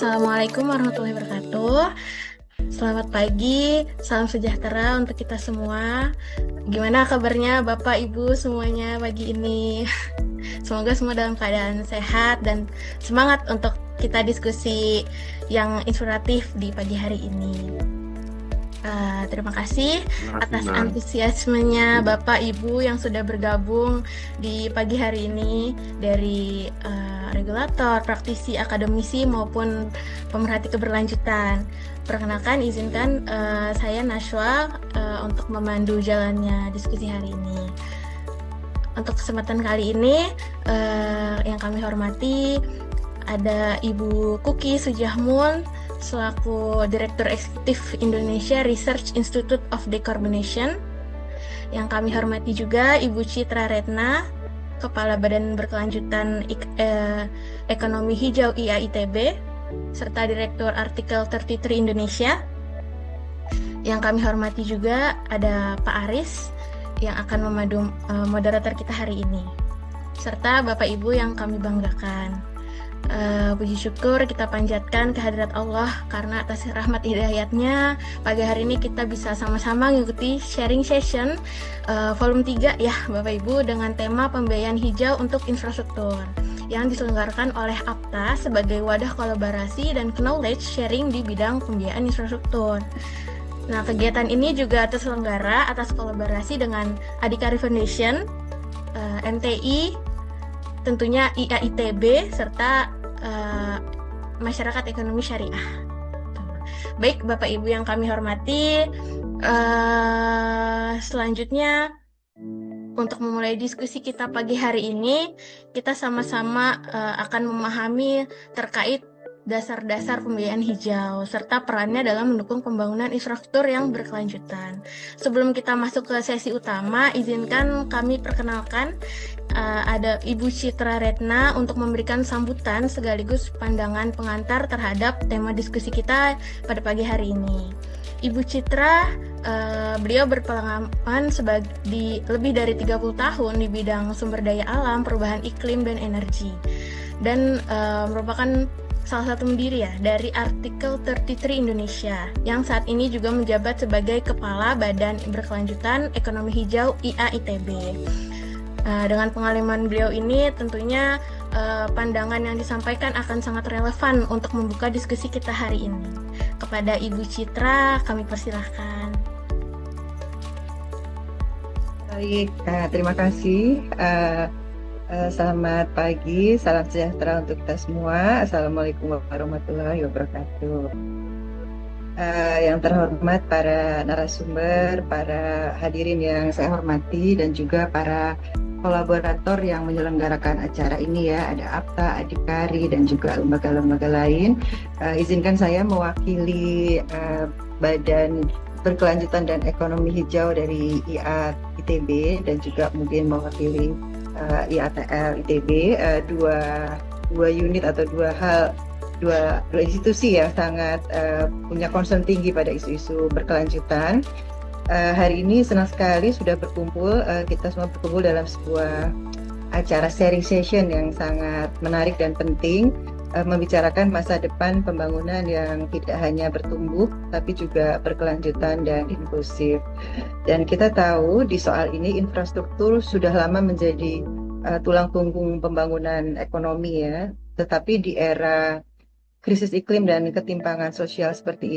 Assalamualaikum warahmatullahi wabarakatuh. Selamat pagi, salam sejahtera untuk kita semua. Gimana kabarnya Bapak Ibu semuanya pagi ini? Semoga semua dalam keadaan sehat dan semangat untuk kita diskusi yang inspiratif di pagi hari ini. Terima kasih atas antusiasmenya Bapak Ibu yang sudah bergabung di pagi hari ini dari regulator, praktisi, akademisi maupun pemerhati keberlanjutan. Perkenalkan, izinkan saya Nashwa untuk memandu jalannya diskusi hari ini. Untuk kesempatan kali ini yang kami hormati ada Ibu Kuki Sujahmun selaku Direktur Eksekutif Indonesia Research Institute of Decarbonation. Yang kami hormati juga Ibu Citra Retna, Kepala Badan Berkelanjutan Ekonomi Hijau IAITB, serta Direktur Artikel 33 Indonesia. Yang kami hormati juga ada Pak Aris yang akan memandu moderator kita hari ini, serta Bapak Ibu yang kami banggakan. Puji syukur kita panjatkan kehadirat Allah karena atas rahmat hidayatnya pagi hari ini kita bisa sama-sama mengikuti sharing session volume 3 ya Bapak Ibu dengan tema pembiayaan hijau untuk infrastruktur yang diselenggarakan oleh APTA sebagai wadah kolaborasi dan knowledge sharing di bidang pembiayaan infrastruktur. Nah, kegiatan ini juga terselenggara atas kolaborasi dengan Adhikari Foundation, MTI, tentunya IAITB, serta Masyarakat Ekonomi Syariah. Baik, Bapak Ibu yang kami hormati, selanjutnya untuk memulai diskusi kita pagi hari ini, kita sama-sama akan memahami terkait dasar-dasar pembiayaan hijau serta perannya dalam mendukung pembangunan infrastruktur yang berkelanjutan. Sebelum kita masuk ke sesi utama, izinkan kami perkenalkan ada Ibu Citra Retna untuk memberikan sambutan sekaligus pandangan pengantar terhadap tema diskusi kita pada pagi hari ini. Ibu Citra, beliau berpengalaman di lebih dari 30 tahun di bidang sumber daya alam, perubahan iklim, dan energi. Dan merupakan salah satu pendiri ya dari Artikel 33 Indonesia yang saat ini juga menjabat sebagai Kepala Badan Berkelanjutan Ekonomi Hijau IAITB. Dengan pengalaman beliau ini tentunya pandangan yang disampaikan akan sangat relevan untuk membuka diskusi kita hari ini. Kepada Ibu Citra kami persilahkan. Baik, terima kasih. Selamat pagi, salam sejahtera untuk kita semua. Assalamualaikum warahmatullahi wabarakatuh. Yang terhormat para narasumber, para hadirin yang saya hormati, dan juga para kolaborator yang menyelenggarakan acara ini ya, ada APTA, Adhikari, dan juga lembaga-lembaga lain. Izinkan saya mewakili Badan Berkelanjutan dan Ekonomi Hijau dari IAITB dan juga mungkin mewakili IATL ITB, dua unit atau dua institusi yang sangat punya concern tinggi pada isu-isu berkelanjutan. Hari ini senang sekali sudah berkumpul, kita semua berkumpul dalam sebuah acara sharing session yang sangat menarik dan penting, membicarakan masa depan pembangunan yang tidak hanya bertumbuh tapi juga berkelanjutan dan inklusif. Dan kita tahu di soal ini infrastruktur sudah lama menjadi tulang punggung pembangunan ekonomi ya, tetapi di era krisis iklim dan ketimpangan sosial seperti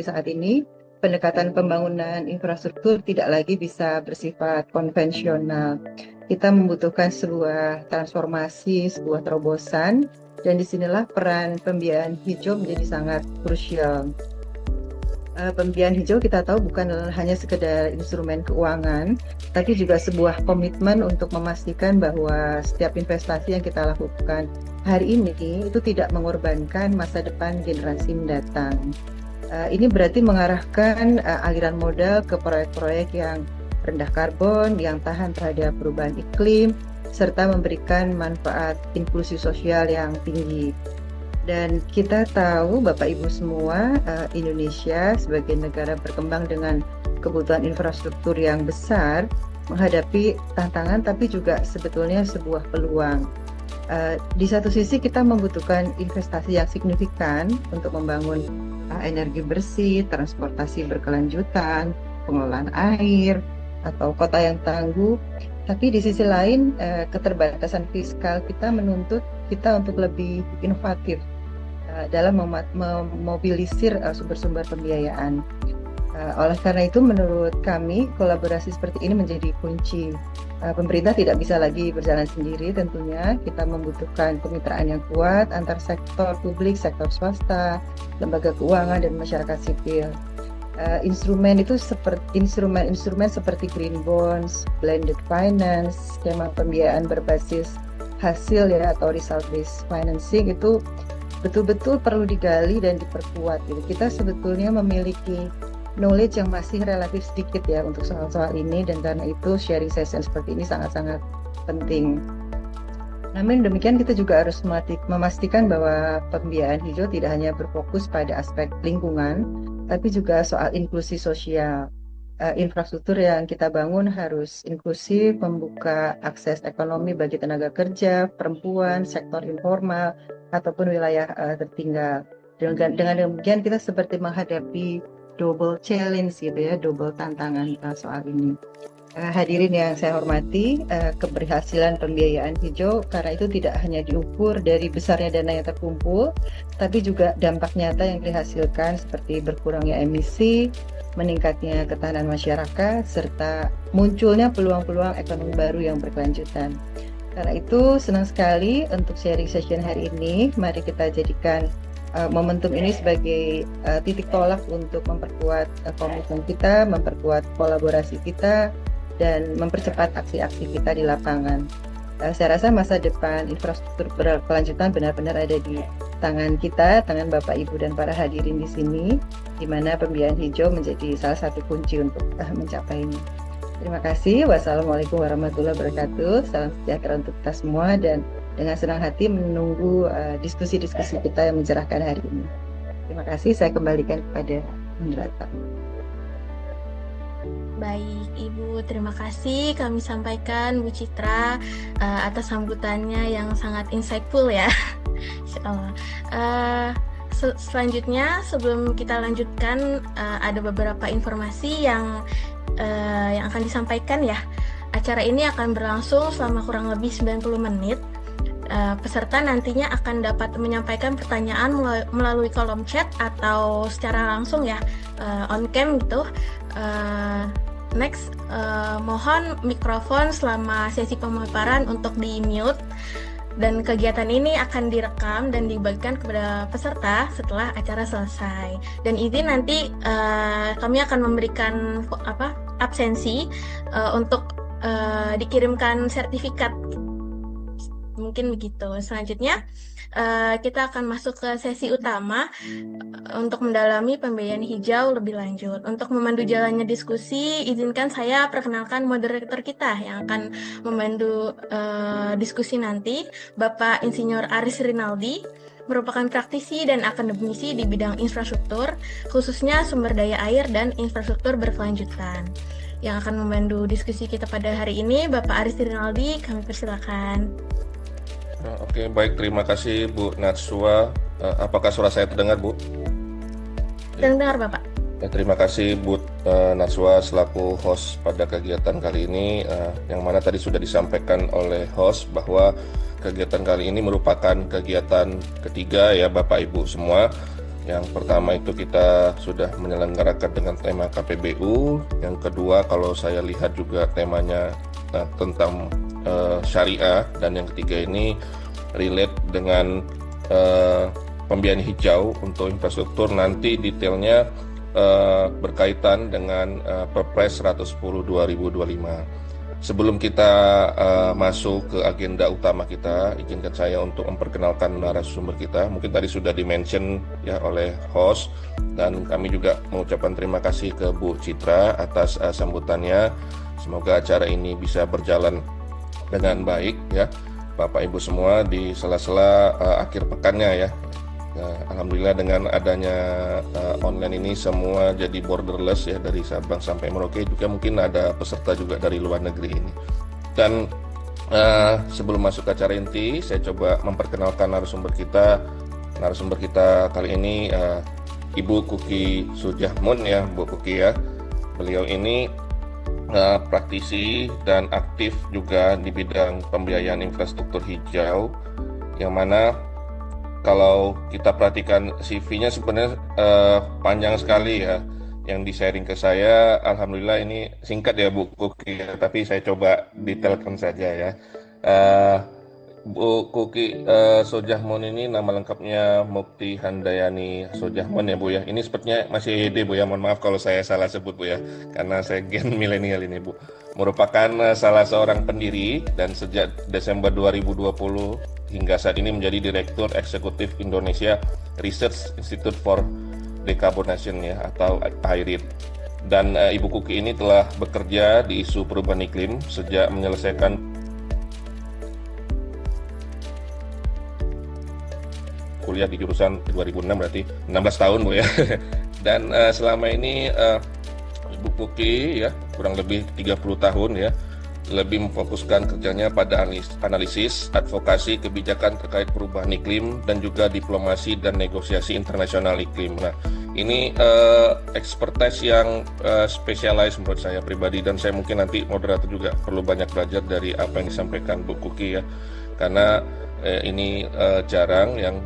saat ini, pendekatan pembangunan infrastruktur tidak lagi bisa bersifat konvensional. Kita membutuhkan sebuah transformasi, sebuah terobosan, dan disinilah peran pembiayaan hijau menjadi sangat krusial. Pembiayaan hijau kita tahu bukan hanya sekedar instrumen keuangan, tapi juga sebuah komitmen untuk memastikan bahwa setiap investasi yang kita lakukan hari ini itu tidak mengorbankan masa depan generasi mendatang. Ini berarti mengarahkan aliran modal ke proyek-proyek yang rendah karbon, yang tahan terhadap perubahan iklim, serta memberikan manfaat inklusi sosial yang tinggi. Dan kita tahu Bapak Ibu semua, Indonesia sebagai negara berkembang dengan kebutuhan infrastruktur yang besar menghadapi tantangan tapi juga sebetulnya sebuah peluang. Di satu sisi kita membutuhkan investasi yang signifikan untuk membangun energi bersih, transportasi berkelanjutan, pengelolaan air, atau kota yang tangguh. Tapi di sisi lain, keterbatasan fiskal kita menuntut kita untuk lebih inovatif dalam memobilisir sumber-sumber pembiayaan. Oleh karena itu, menurut kami, kolaborasi seperti ini menjadi kunci. Pemerintah tidak bisa lagi berjalan sendiri tentunya. Kita membutuhkan kemitraan yang kuat antar sektor publik, sektor swasta, lembaga keuangan, dan masyarakat sipil. Instrumen itu seperti instrumen seperti green bonds, blended finance, skema pembiayaan berbasis hasil ya atau result based financing itu betul-betul perlu digali dan diperkuat. Gitu. Kita sebetulnya memiliki knowledge yang masih relatif sedikit ya untuk soal-soal ini, dan karena itu sharing session seperti ini sangat-sangat penting. Namun demikian kita juga harus memastikan bahwa pembiayaan hijau tidak hanya berfokus pada aspek lingkungan, tapi juga soal inklusi sosial. Infrastruktur yang kita bangun harus inklusif, membuka akses ekonomi bagi tenaga kerja, perempuan, sektor informal, ataupun wilayah tertinggal. Dengan demikian kita seperti menghadapi double challenge gitu ya, double tantangan soal ini. Hadirin yang saya hormati, keberhasilan pembiayaan hijau karena itu tidak hanya diukur dari besarnya dana yang terkumpul, tapi juga dampak nyata yang dihasilkan seperti berkurangnya emisi, meningkatnya ketahanan masyarakat, serta munculnya peluang-peluang ekonomi baru yang berkelanjutan. Karena itu senang sekali untuk sharing session hari ini. Mari kita jadikan momentum ini sebagai titik tolak untuk memperkuat komitmen kita, memperkuat kolaborasi kita, dan mempercepat aksi-aksi kita di lapangan. Saya rasa masa depan infrastruktur berkelanjutan benar-benar ada di tangan kita, tangan Bapak, Ibu, dan para hadirin di sini, di mana pembiayaan hijau menjadi salah satu kunci untuk mencapainya. Terima kasih. Wassalamualaikum warahmatullahi wabarakatuh. Salam sejahtera untuk kita semua, dan dengan senang hati menunggu diskusi-diskusi kita yang mencerahkan hari ini. Terima kasih, saya kembalikan kepada moderator. Baik, Ibu, terima kasih kami sampaikan Bu Citra atas sambutannya yang sangat insightful ya. Selanjutnya, sebelum kita lanjutkan, ada beberapa informasi yang akan disampaikan ya. Acara ini akan berlangsung selama kurang lebih 90 menit. Peserta nantinya akan dapat menyampaikan pertanyaan melalui kolom chat atau secara langsung ya, on cam gitu. Next, mohon mikrofon selama sesi pemaparan untuk di mute, dan kegiatan ini akan direkam dan dibagikan kepada peserta setelah acara selesai. Dan ini nanti kami akan memberikan absensi untuk dikirimkan sertifikat. Mungkin begitu. Selanjutnya kita akan masuk ke sesi utama untuk mendalami pembiayaan hijau lebih lanjut. Untuk memandu jalannya diskusi, izinkan saya perkenalkan moderator kita yang akan memandu diskusi nanti, Bapak Insinyur Aris Rinaldi, merupakan praktisi dan akademisi di bidang infrastruktur, khususnya sumber daya air dan infrastruktur berkelanjutan. Yang akan memandu diskusi kita pada hari ini, Bapak Aris Rinaldi, kami persilakan. Oke, baik, terima kasih Bu Natsua. Apakah suara saya terdengar, Bu? Terdengar, Bapak. Ya, terima kasih Bu Natsua selaku host pada kegiatan kali ini, yang mana tadi sudah disampaikan oleh host bahwa kegiatan kali ini merupakan kegiatan ketiga ya Bapak Ibu semua. Yang pertama itu kita sudah menyelenggarakan dengan tema KPBU. Yang kedua, kalau saya lihat juga temanya tentang syariah, dan yang ketiga ini relate dengan pembiayaan hijau untuk infrastruktur. Nanti detailnya berkaitan dengan Perpres 110 2025. Sebelum kita masuk ke agenda utama kita, izinkan saya untuk memperkenalkan narasumber kita. Mungkin tadi sudah di-mention ya oleh host, dan kami juga mengucapkan terima kasih ke Bu Citra atas sambutannya. Semoga acara ini bisa berjalan dengan baik ya Bapak Ibu semua di sela-sela akhir pekannya ya. Alhamdulillah dengan adanya online ini semua jadi borderless ya, dari Sabang sampai Merauke, juga mungkin ada peserta juga dari luar negeri ini. Dan Sebelum masuk ke acara inti, saya coba memperkenalkan narasumber kita. Narasumber kita kali ini Ibu Kuki Sujahmun ya, Bu Kuki ya. Beliau ini praktisi dan aktif juga di bidang pembiayaan infrastruktur hijau, yang mana kalau kita perhatikan CV-nya sebenarnya panjang sekali ya. Yang di-sharing ke saya, alhamdulillah ini singkat ya Bu Kuki, tapi saya coba detailkan saja ya. Bu Kuki Sojahmon ini nama lengkapnya Mukti Handayani Sojahmon ya Bu ya. Ini sepertinya masih EYD Bu ya, mohon maaf kalau saya salah sebut Bu ya, karena saya gen milenial ini Bu. Merupakan salah seorang pendiri dan sejak Desember 2020 hingga saat ini menjadi Direktur Eksekutif Indonesia Research Institute for Decarbonation ya, atau IRID. Dan Ibu Kuki ini telah bekerja di isu perubahan iklim sejak menyelesaikan kuliah di jurusan 2006, berarti 16 tahun Bu ya. Dan selama ini Ibu Kuki ya kurang lebih 30 tahun ya, lebih memfokuskan kerjanya pada analisis, advokasi kebijakan terkait perubahan iklim dan juga diplomasi dan negosiasi internasional iklim. Nah, ini expertise yang specialized menurut saya pribadi, dan saya mungkin nanti moderator juga perlu banyak belajar dari apa yang disampaikan Bu Kuki ya, karena ini jarang yang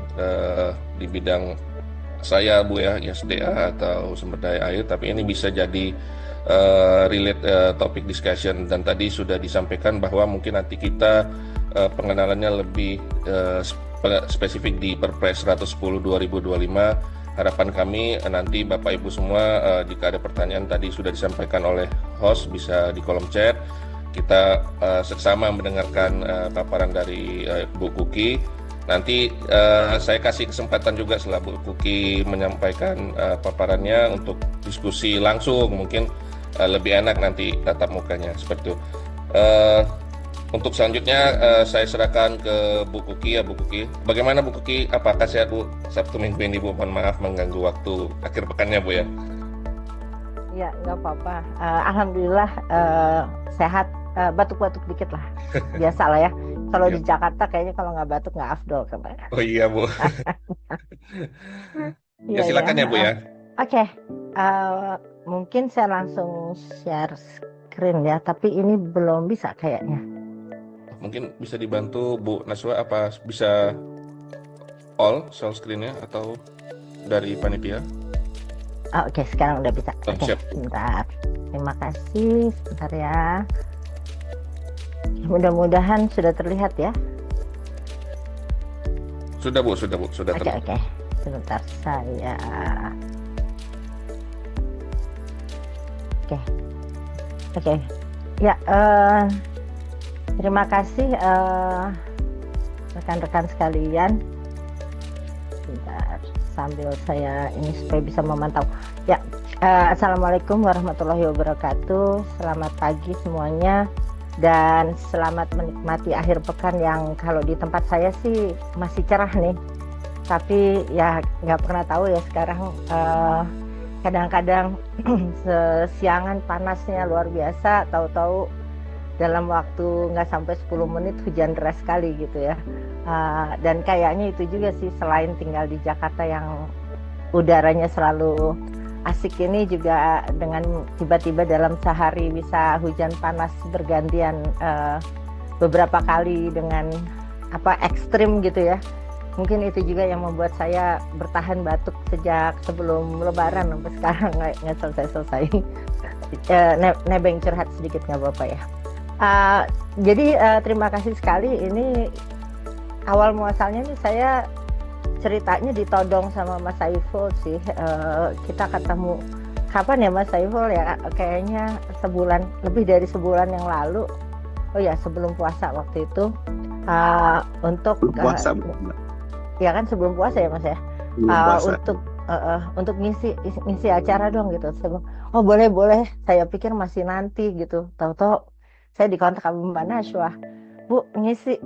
di bidang saya Bu ya, ISDA atau sumber daya air, tapi ini bisa jadi relate topic discussion. Dan tadi sudah disampaikan bahwa mungkin nanti kita pengenalannya lebih spesifik di Perpres 110 2025. Harapan kami nanti Bapak Ibu semua jika ada pertanyaan tadi sudah disampaikan oleh host bisa di kolom chat. Kita seksama mendengarkan paparan dari Bu Kuki. Nanti saya kasih kesempatan juga setelah Bu Kuki menyampaikan paparannya untuk diskusi langsung, mungkin lebih enak nanti tatap mukanya seperti itu. Untuk selanjutnya saya serahkan ke Bu Kuki ya. Bu Kuki, bagaimana Bu Kuki? Apakah sehat Bu? Sabtu minggu ini Bu, mohon maaf mengganggu waktu akhir pekannya Bu ya. Ya, nggak apa-apa. Alhamdulillah sehat. Batuk-batuk dikit lah, biasa lah ya. Kalau di Jakarta kayaknya kalau nggak batuk nggak afdol kemarin. Oh iya Bu. Ya silakan ya Bu ya. Oke. Mungkin saya langsung share screen ya, tapi ini belum bisa kayaknya. Mungkin bisa dibantu Bu Naswa, apa bisa all share screen-nya atau dari panitia? Oke, sekarang udah bisa. Oke, sebentar. Terima kasih, sebentar ya. Mudah-mudahan sudah terlihat ya. Sudah Bu, sudah terlihat. Oke. Sebentar saya. Oke. Ya, terima kasih rekan-rekan sekalian. Sebentar, sambil saya ini supaya bisa memantau. Ya, assalamualaikum warahmatullahi wabarakatuh. Selamat pagi semuanya. Dan selamat menikmati akhir pekan yang kalau di tempat saya sih masih cerah nih. Tapi ya nggak pernah tahu ya sekarang kadang-kadang sesiangan panasnya luar biasa, tahu-tahu dalam waktu nggak sampai 10 menit hujan deras sekali gitu ya. Dan kayaknya itu juga sih, selain tinggal di Jakarta yang udaranya selalu asik, ini juga dengan tiba-tiba dalam sehari bisa hujan panas bergantian beberapa kali dengan ekstrim gitu ya. Mungkin itu juga yang membuat saya bertahan batuk sejak sebelum Lebaran sampai sekarang nggak selesai. Nebeng curhat sedikit nggak apa-apa ya. Jadi terima kasih sekali. Ini awal muasalnya nih saya ceritanya ditodong sama Mas Saiful sih. Kita ketemu kapan ya Mas Saiful ya? Kayaknya lebih dari sebulan yang lalu. Oh ya, sebelum puasa waktu itu. Untuk puasa. Ya kan sebelum puasa ya Mas ya. Untuk ngisi acara dong gitu. Oh boleh. Saya pikir masih nanti gitu. Tahu-tahu saya dikontak sama Mbak Naswa. Bu ngisi.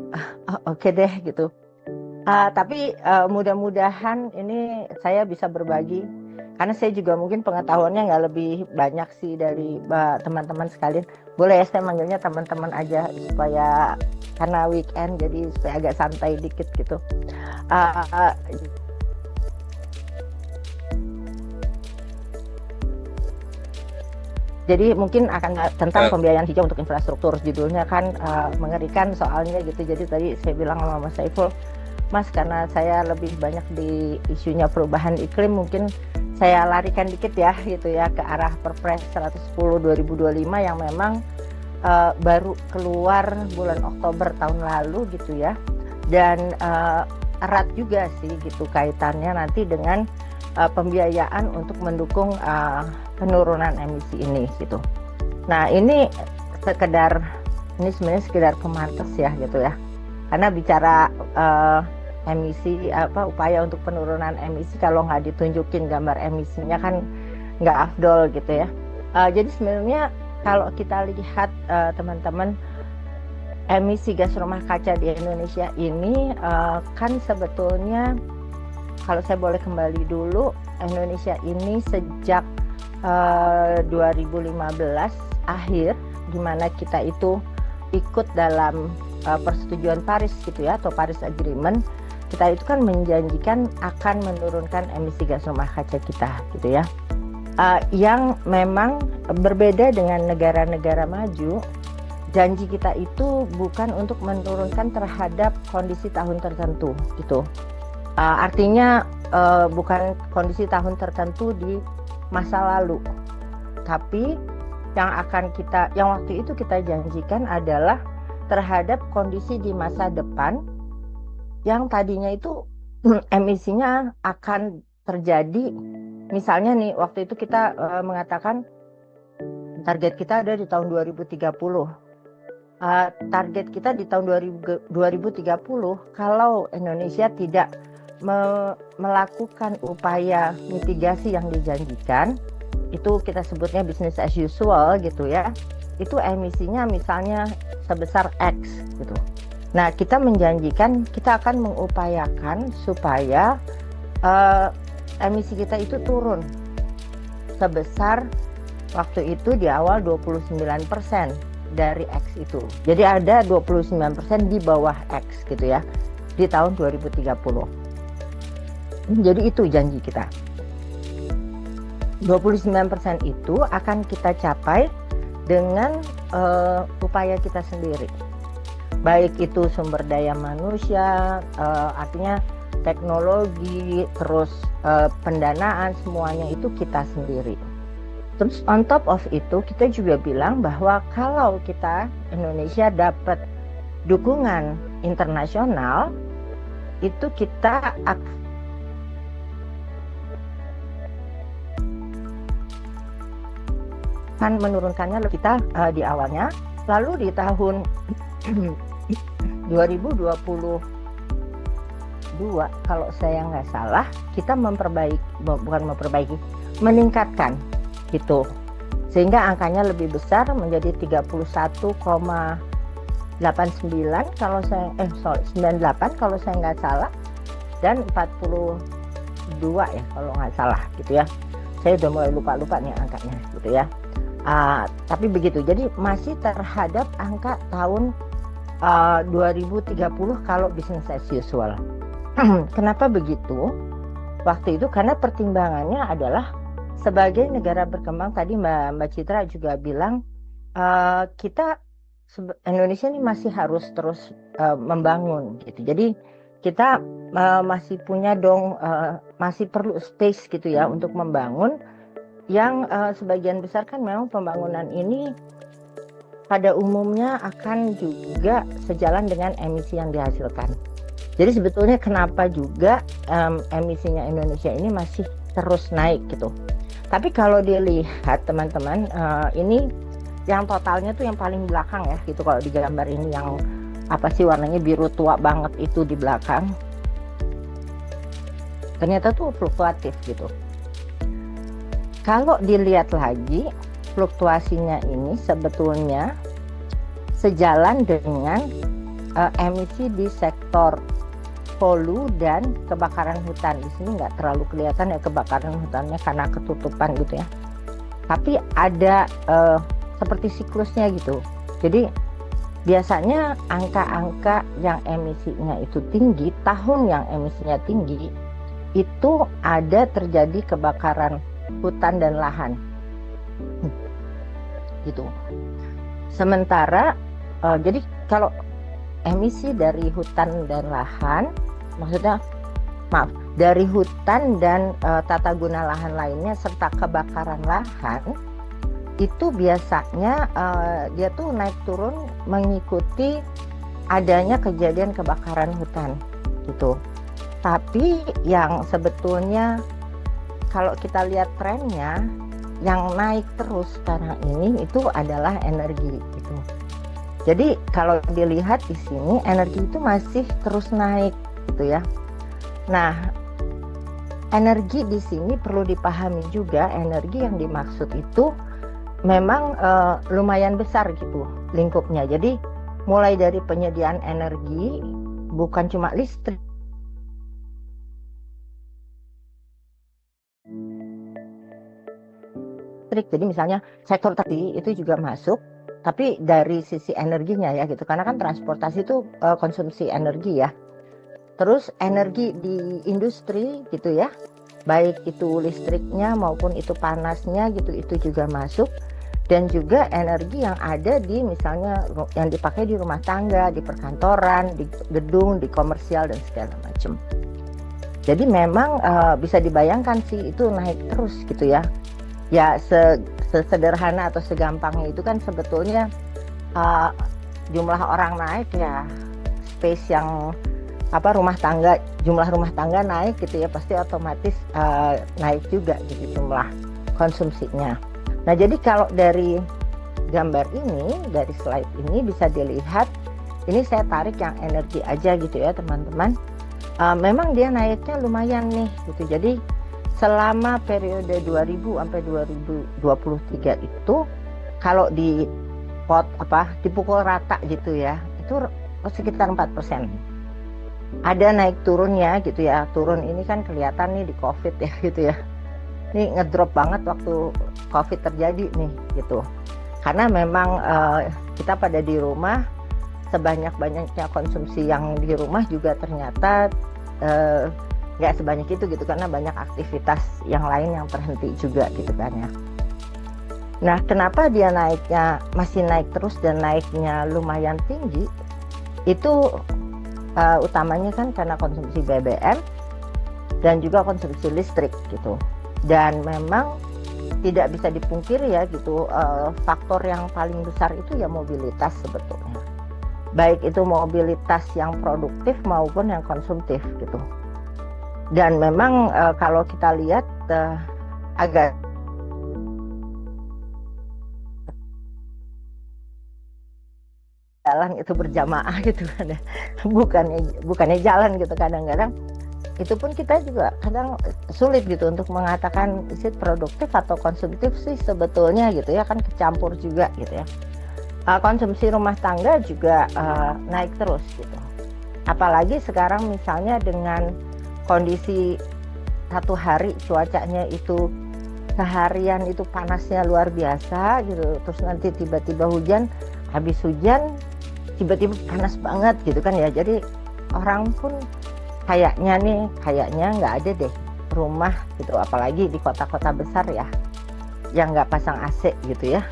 Oke deh gitu. Tapi mudah-mudahan ini saya bisa berbagi, karena saya juga mungkin pengetahuannya nggak lebih banyak sih dari teman-teman sekalian. Boleh ya saya manggilnya teman-teman aja supaya karena weekend jadi supaya agak santai dikit gitu. Uh, Jadi mungkin akan tentang pembiayaan hijau untuk infrastruktur, judulnya kan mengerikan soalnya gitu. Jadi tadi saya bilang sama Mas Saiful, Mas, karena saya lebih banyak di isunya perubahan iklim, mungkin saya larikan dikit ya gitu ya ke arah Perpres 110 2025 yang memang baru keluar bulan Oktober tahun lalu gitu ya. Dan erat juga sih gitu kaitannya nanti dengan pembiayaan untuk mendukung penurunan emisi ini gitu. Nah ini sebenarnya sekedar pemantas ya gitu ya. Karena bicara emisi upaya untuk penurunan emisi kalau nggak ditunjukin gambar emisinya kan nggak afdol gitu ya. Jadi sebenarnya kalau kita lihat teman-teman, emisi gas rumah kaca di Indonesia ini kan sebetulnya kalau saya boleh kembali dulu, Indonesia ini sejak 2015 akhir, di mana kita itu ikut dalam persetujuan Paris gitu ya, atau Paris Agreement, kita itu kan menjanjikan akan menurunkan emisi gas rumah kaca kita gitu ya. Yang memang berbeda dengan negara-negara maju, janji kita itu bukan untuk menurunkan terhadap kondisi tahun tertentu gitu. Artinya bukan kondisi tahun tertentu di masa lalu, tapi yang waktu itu kita janjikan adalah terhadap kondisi di masa depan yang tadinya itu emisinya akan terjadi. Misalnya nih, waktu itu kita mengatakan target kita ada di tahun 2030. Target kita di tahun 2030 kalau Indonesia tidak melakukan upaya mitigasi yang dijanjikan, itu kita sebutnya business as usual gitu ya, itu emisinya misalnya sebesar X gitu. Nah kita menjanjikan kita akan mengupayakan supaya emisi kita itu turun sebesar waktu itu di awal 29% dari X itu. Jadi ada 29% di bawah X gitu ya di tahun 2030. Jadi itu janji kita. 29% itu akan kita capai dengan upaya kita sendiri. Baik itu sumber daya manusia, artinya teknologi, terus pendanaan, semuanya itu kita sendiri. Terus on top of itu kita juga bilang bahwa kalau kita Indonesia dapat dukungan internasional, itu kita akan menurunkannya kita di awalnya. Lalu di tahun 2022 kalau saya nggak salah, kita meningkatkan gitu, sehingga angkanya lebih besar menjadi 31,89 kalau saya 98 kalau saya nggak salah, dan 42 ya kalau nggak salah gitu ya. Saya udah mulai lupa nih angkanya gitu ya. Tapi begitu, jadi masih terhadap angka tahun 2030 kalau business as usual. Kenapa begitu? Waktu itu karena pertimbangannya adalah sebagai negara berkembang, tadi Mbak Citra juga bilang kita Indonesia ini masih harus terus membangun gitu. Jadi kita masih punya masih perlu space gitu ya untuk membangun, yang sebagian besar kan memang pembangunan ini pada umumnya akan juga sejalan dengan emisi yang dihasilkan. Jadi sebetulnya kenapa juga emisinya Indonesia ini masih terus naik gitu. Tapi kalau dilihat teman-teman, ini yang totalnya tuh yang paling belakang ya gitu, kalau di gambar ini yang apa sih warnanya biru tua banget itu di belakang. Ternyata tuh fluktuatif gitu. Kalau dilihat lagi, fluktuasinya ini sebetulnya sejalan dengan emisi di sektor hulu dan kebakaran hutan. Di sini nggak terlalu kelihatan ya kebakaran hutannya karena ketutupan gitu ya. Tapi ada seperti siklusnya gitu. Jadi biasanya angka-angka yang emisinya itu tinggi, tahun yang emisinya tinggi, itu ada terjadi kebakaran hutan dan lahan. Gitu. Sementara jadi kalau emisi dari hutan dan lahan, maksudnya dari hutan dan tata guna lahan lainnya serta kebakaran lahan, itu biasanya dia tuh naik turun mengikuti adanya kejadian kebakaran hutan gitu. Tapi yang sebetulnya kalau kita lihat trennya, yang naik terus sekarang ini itu adalah energi gitu. Jadi kalau dilihat di sini energi itu masih terus naik gitu ya. Nah, energi di sini perlu dipahami juga, energi yang dimaksud itu memang lumayan besar gitu lingkupnya. Jadi mulai dari penyediaan energi, bukan cuma listrik. Jadi misalnya sektor tadi itu juga masuk, tapi dari sisi energinya ya gitu, karena kan transportasi itu konsumsi energi ya. Terus energi di industri gitu ya, baik itu listriknya maupun itu panasnya gitu, itu juga masuk. Dan juga energi yang ada di misalnya yang dipakai di rumah tangga, di perkantoran, di gedung, di komersial dan segala macam. Jadi memang bisa dibayangkan sih itu naik terus gitu ya. Ya sesederhana atau segampangnya itu kan sebetulnya jumlah orang naik ya, space yang jumlah rumah tangga naik gitu ya, pasti otomatis naik juga gitu jumlah konsumsinya. Nah jadi kalau dari gambar ini, dari slide ini bisa dilihat, ini saya tarik yang energi aja gitu ya teman-teman. Memang dia naiknya lumayan nih gitu. Jadi selama periode 2000 sampai 2023 itu kalau dipukul rata gitu ya, itu sekitar 4%. Ada naik turunnya gitu ya. Turun ini kan kelihatan nih di Covid ya gitu ya. Ini ngedrop banget waktu Covid terjadi nih gitu. Karena memang kita pada di rumah, sebanyak-banyaknya konsumsi yang di rumah juga ternyata nggak sebanyak itu gitu, karena banyak aktivitas yang lain yang terhenti juga gitu kan ya. Nah kenapa dia naiknya masih naik terus dan naiknya lumayan tinggi, itu utamanya kan karena konsumsi BBM dan juga konsumsi listrik gitu. Dan memang tidak bisa dipungkiri ya gitu, faktor yang paling besar itu ya mobilitas sebetulnya, baik itu mobilitas yang produktif maupun yang konsumtif gitu. Dan memang kalau kita lihat agak jalan itu berjamaah gitu kan ya, bukannya jalan gitu, kadang-kadang itu pun kita juga kadang sulit gitu untuk mengatakan itu produktif atau konsumtif sih sebetulnya gitu ya, kan kecampur juga gitu ya. Konsumsi rumah tangga juga naik terus gitu, apalagi sekarang misalnya dengan kondisi satu hari cuacanya itu seharian itu panasnya luar biasa gitu, terus nanti tiba-tiba hujan, habis hujan tiba-tiba panas banget gitu kan ya. Jadi orang pun kayaknya nggak ada deh rumah gitu, apalagi di kota-kota besar ya yang nggak pasang AC gitu ya.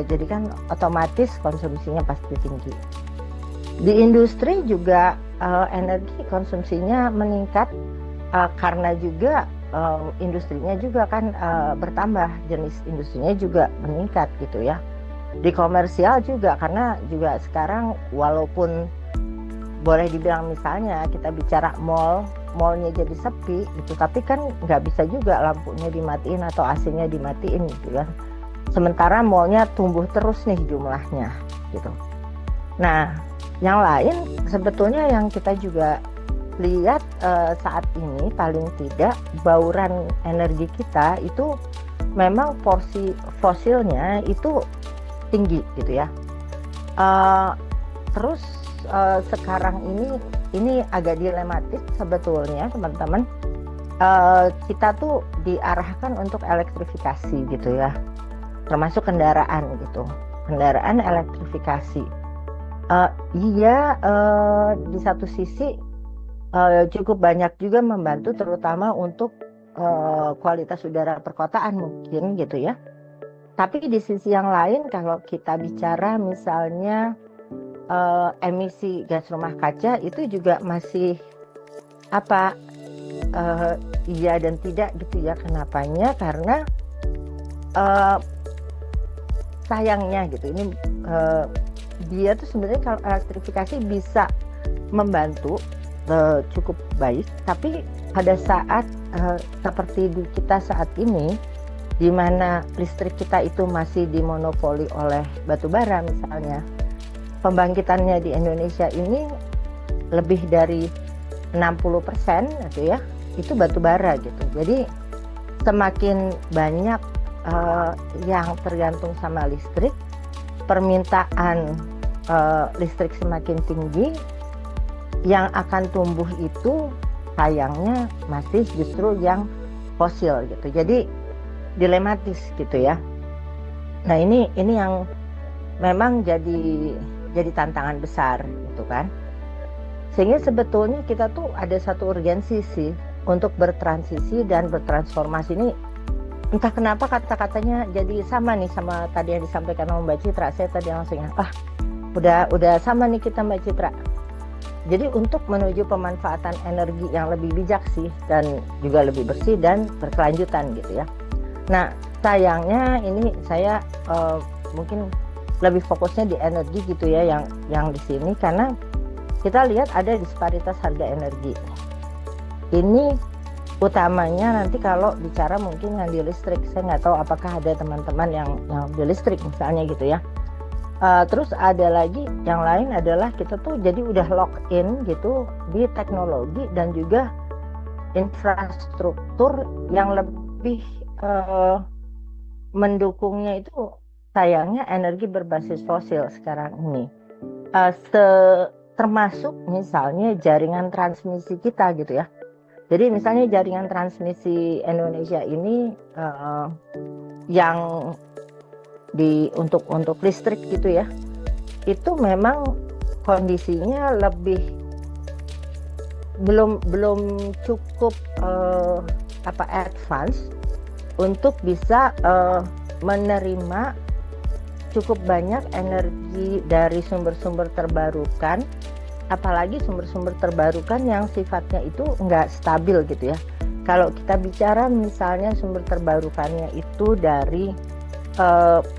Jadi kan otomatis konsumsinya pasti tinggi. Di industri juga energi konsumsinya meningkat karena juga industrinya juga kan bertambah, jenis industrinya juga meningkat gitu ya. Di komersial juga, karena juga sekarang walaupun boleh dibilang misalnya kita bicara mallnya jadi sepi gitu, tapi kan nggak bisa juga lampunya dimatiin atau AC-nya dimatiin gitu kan. Sementara mallnya tumbuh terus nih jumlahnya gitu. Nah, yang lain sebetulnya yang kita juga lihat saat ini paling tidak bauran energi kita itu memang porsi fosilnya itu tinggi gitu ya. Terus sekarang ini agak dilematis sebetulnya teman-teman. Kita tuh diarahkan untuk elektrifikasi gitu ya, termasuk kendaraan gitu, kendaraan elektrifikasi. Iya, di satu sisi cukup banyak juga membantu, terutama untuk kualitas udara perkotaan mungkin gitu ya. Tapi di sisi yang lain, kalau kita bicara misalnya emisi gas rumah kaca, itu juga masih apa iya dan tidak gitu ya. Kenapanya? Karena sayangnya gitu, ini dia tuh sebenarnya kalau elektrifikasi bisa membantu cukup baik, tapi pada saat seperti di kita saat ini, di mana listrik kita itu masih dimonopoli oleh batu bara misalnya, pembangkitannya di Indonesia ini lebih dari 60% gitu ya, itu batu bara gitu. Jadi semakin banyak yang tergantung sama listrik, permintaan listrik semakin tinggi, yang akan tumbuh itu sayangnya masih justru yang fosil gitu. Jadi dilematis gitu ya. Nah ini yang memang jadi tantangan besar gitu kan. Sehingga sebetulnya kita tuh ada satu urgensi sih untuk bertransisi dan bertransformasi. Ini entah kenapa kata-katanya jadi sama nih sama tadi yang disampaikan sama Mbak Citra. Saya tadi langsung udah sama nih kita Mbak Citra. Jadi untuk menuju pemanfaatan energi yang lebih bijak sih, dan juga lebih bersih dan berkelanjutan gitu ya. Nah sayangnya ini saya mungkin lebih fokusnya di energi gitu ya, yang di sini, karena kita lihat ada disparitas harga energi. Ini utamanya nanti kalau bicara mungkin yang di listrik, saya nggak tahu apakah ada teman-teman yang di listrik misalnya gitu ya. Terus ada lagi yang lain adalah kita tuh jadi udah lock in gitu di teknologi dan juga infrastruktur yang lebih mendukungnya itu sayangnya energi berbasis fosil sekarang ini. Termasuk misalnya jaringan transmisi kita gitu ya. Jadi misalnya jaringan transmisi Indonesia ini yang untuk listrik gitu ya, itu memang kondisinya belum cukup advance untuk bisa menerima cukup banyak energi dari sumber-sumber terbarukan, apalagi sumber-sumber terbarukan yang sifatnya itu nggak stabil gitu ya. Kalau kita bicara misalnya sumber terbarukannya itu dari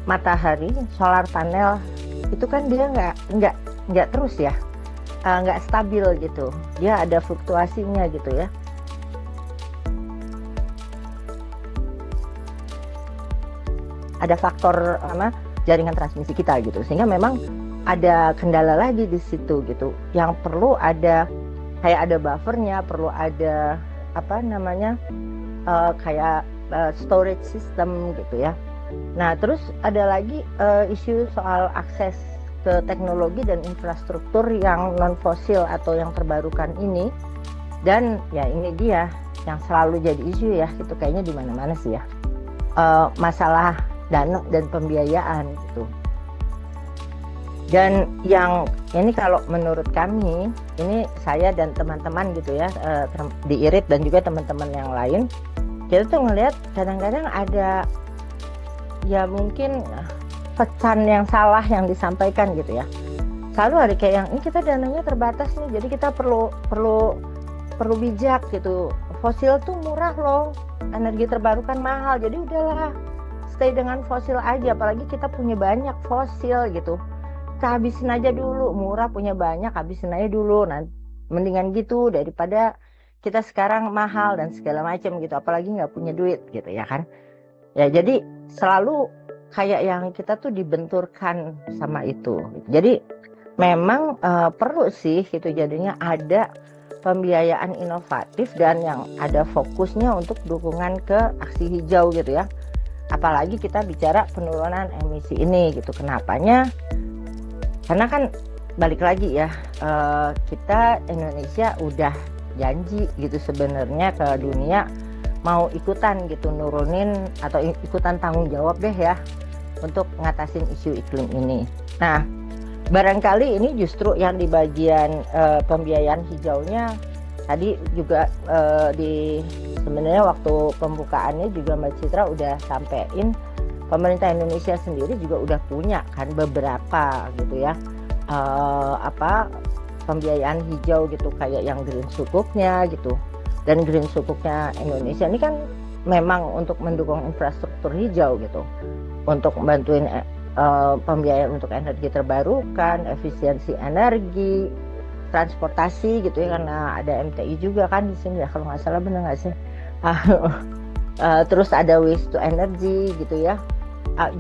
matahari, solar panel, itu kan dia nggak terus ya, nggak stabil gitu, dia ada fluktuasinya gitu ya. Ada faktor jaringan transmisi kita gitu, sehingga memang ada kendala lagi di situ gitu, yang perlu ada kayak ada buffernya, perlu ada kayak storage system gitu ya. Nah terus ada lagi isu soal akses ke teknologi dan infrastruktur yang non fosil atau yang terbarukan ini, dan ya ini dia yang selalu jadi isu ya, gitu kayaknya di mana-mana sih ya, masalah dana dan pembiayaan gitu. Dan yang ini kalau menurut kami, ini saya dan teman-teman gitu ya, di IRIT dan juga teman-teman yang lain, kita tuh ngelihat kadang-kadang ada ya mungkin pesan yang salah yang disampaikan gitu ya. Selalu ada kayak yang ini kita dananya terbatas nih, jadi kita perlu bijak gitu. Fosil tuh murah loh, energi terbarukan mahal, jadi udahlah stay dengan fosil aja. Apalagi kita punya banyak fosil gitu, kita habisin aja dulu, murah punya banyak, habisin aja dulu. Nah mendingan gitu daripada kita sekarang mahal dan segala macam gitu, apalagi nggak punya duit gitu ya kan. Ya jadi selalu kayak yang kita tuh dibenturkan sama itu. Jadi memang perlu sih gitu, jadinya ada pembiayaan inovatif dan yang ada fokusnya untuk dukungan ke aksi hijau gitu ya. Apalagi kita bicara penurunan emisi ini gitu. Kenapanya? Karena kan balik lagi ya, kita Indonesia udah janji gitu sebenarnya ke dunia mau ikutan gitu nurunin atau ikutan tanggung jawab deh ya untuk ngatasin isu iklim ini. Nah barangkali ini justru yang di bagian pembiayaan hijaunya tadi juga sebenarnya waktu pembukaannya juga Mbak Citra udah sampein, pemerintah Indonesia sendiri juga udah punya kan beberapa gitu ya pembiayaan hijau gitu, kayak yang Green Sukuknya gitu. Dan Green Sukuknya Indonesia ini kan memang untuk mendukung infrastruktur hijau gitu, untuk membantuin pembiayaan untuk energi terbarukan, efisiensi energi, transportasi gitu ya, karena ada MTI juga kan di sini ya kalau nggak salah, benar nggak sih? Terus ada waste to energy gitu ya,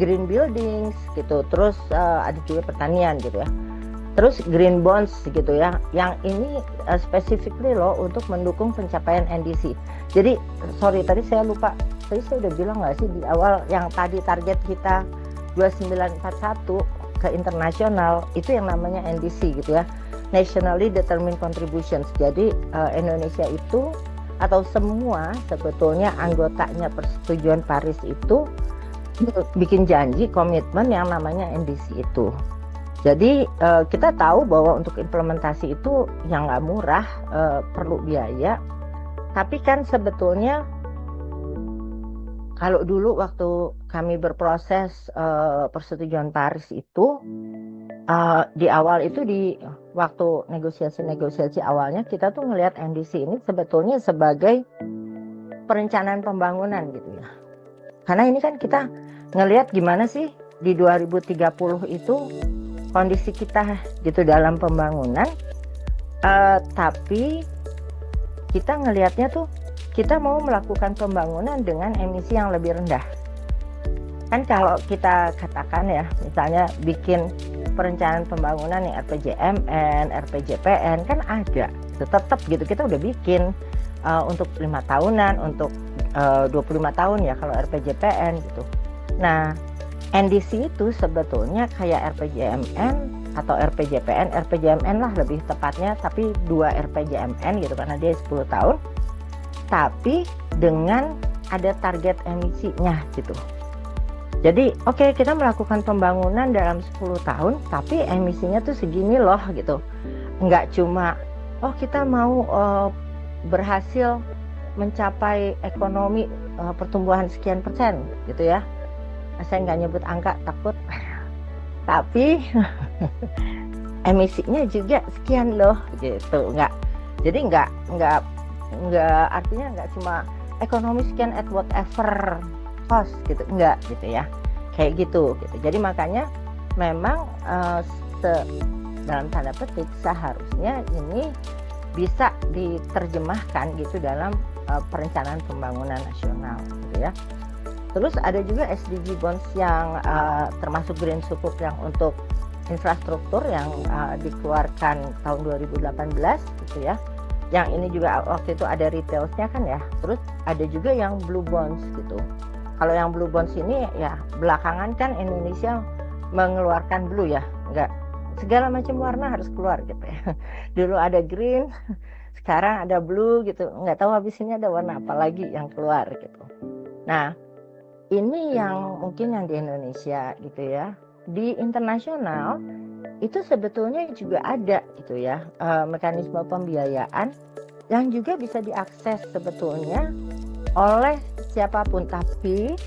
green buildings gitu, terus ada juga pertanian gitu ya, terus green bonds gitu ya, yang ini specifically loh untuk mendukung pencapaian NDC. Jadi sorry tadi saya lupa, tadi saya udah bilang nggak sih di awal yang tadi target kita 2941 ke internasional itu yang namanya NDC gitu ya, Nationally Determined Contributions. Jadi Indonesia itu atau semua sebetulnya anggotanya Persetujuan Paris itu bikin janji komitmen yang namanya NDC itu. Jadi kita tahu bahwa untuk implementasi itu yang nggak murah, perlu biaya. Tapi kan sebetulnya kalau dulu waktu kami berproses Persetujuan Paris itu di awal itu di waktu negosiasi awalnya kita tuh ngelihat NDC ini sebetulnya sebagai perencanaan pembangunan gitu ya. Karena ini kan kita ngelihat gimana sih di 2030 itu kondisi kita gitu dalam pembangunan, tapi kita ngelihatnya tuh kita mau melakukan pembangunan dengan emisi yang lebih rendah. Kan kalau kita katakan ya, misalnya bikin perencanaan pembangunan yang RPJMN, RPJPN kan ada, tetap gitu kita udah bikin untuk 5 tahunan, untuk 25 tahun ya kalau RPJPN gitu. Nah, NDC itu sebetulnya kayak RPJMN atau RPJPN, RPJMN lah lebih tepatnya, tapi 2 RPJMN gitu karena dia 10 tahun. Tapi dengan ada target emisinya gitu. Jadi oke, kita melakukan pembangunan dalam 10 tahun tapi emisinya tuh segini loh gitu. Enggak cuma kita mau berhasil mencapai ekonomi pertumbuhan sekian persen gitu ya. Saya nggak nyebut angka takut. Tapi emisinya juga sekian loh gitu. Jadi enggak artinya nggak cuma ekonomi sekian at whatever cost gitu, enggak gitu ya, kayak gitu. Jadi makanya memang dalam tanda petik seharusnya ini bisa diterjemahkan gitu dalam perencanaan pembangunan nasional gitu ya. Terus ada juga SDG bonds yang termasuk Green Sukuk yang untuk infrastruktur yang dikeluarkan tahun 2018 gitu ya. Yang ini juga waktu itu ada retailsnya kan ya. Terus ada juga yang blue bonds gitu. Kalau yang blue bonds ini ya belakangan kan Indonesia mengeluarkan blue ya, enggak segala macam warna harus keluar gitu ya. Dulu ada green, sekarang ada blue gitu. Enggak tahu habis ini ada warna apa lagi yang keluar gitu. Nah, ini yang mungkin yang di Indonesia gitu ya. Di internasional itu sebetulnya juga ada gitu ya mekanisme pembiayaan yang juga bisa diakses sebetulnya oleh siapapun, tapi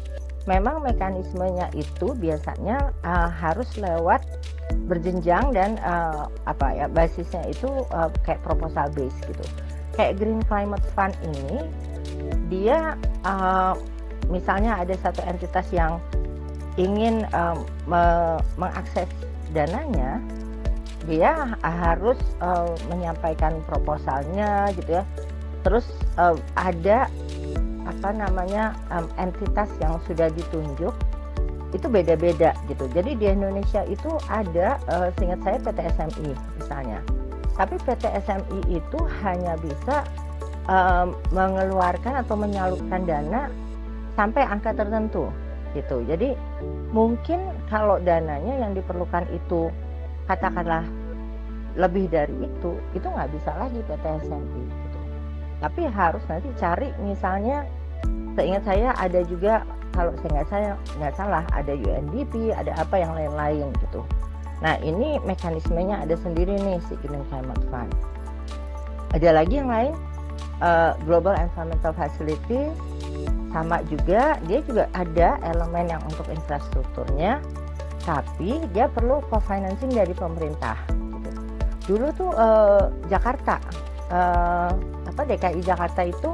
memang mekanismenya itu biasanya harus lewat berjenjang dan basisnya itu kayak proposal base gitu. Kayak Green Climate Fund ini dia misalnya ada satu entitas yang ingin mengakses dananya, dia harus menyampaikan proposalnya gitu ya. Terus ada entitas yang sudah ditunjuk itu beda-beda gitu. Jadi di Indonesia itu ada seingat saya PT SMI misalnya. Tapi PT SMI itu hanya bisa mengeluarkan atau menyalurkan dana sampai angka tertentu gitu. Jadi mungkin kalau dananya yang diperlukan itu katakanlah lebih dari itu nggak bisa lagi PT SMI gitu. Tapi harus nanti cari misalnya, seingat saya ada juga kalau saya nggak salah ada UNDP, ada apa yang lain-lain gitu. Nah, ini mekanismenya ada sendiri nih si Green Climate Fund. Ada lagi yang lain, Global Environmental Facility, sama juga dia juga ada elemen yang untuk infrastrukturnya, tapi dia perlu co-financing dari pemerintah. Gitu. Dulu tuh Jakarta, DKI Jakarta itu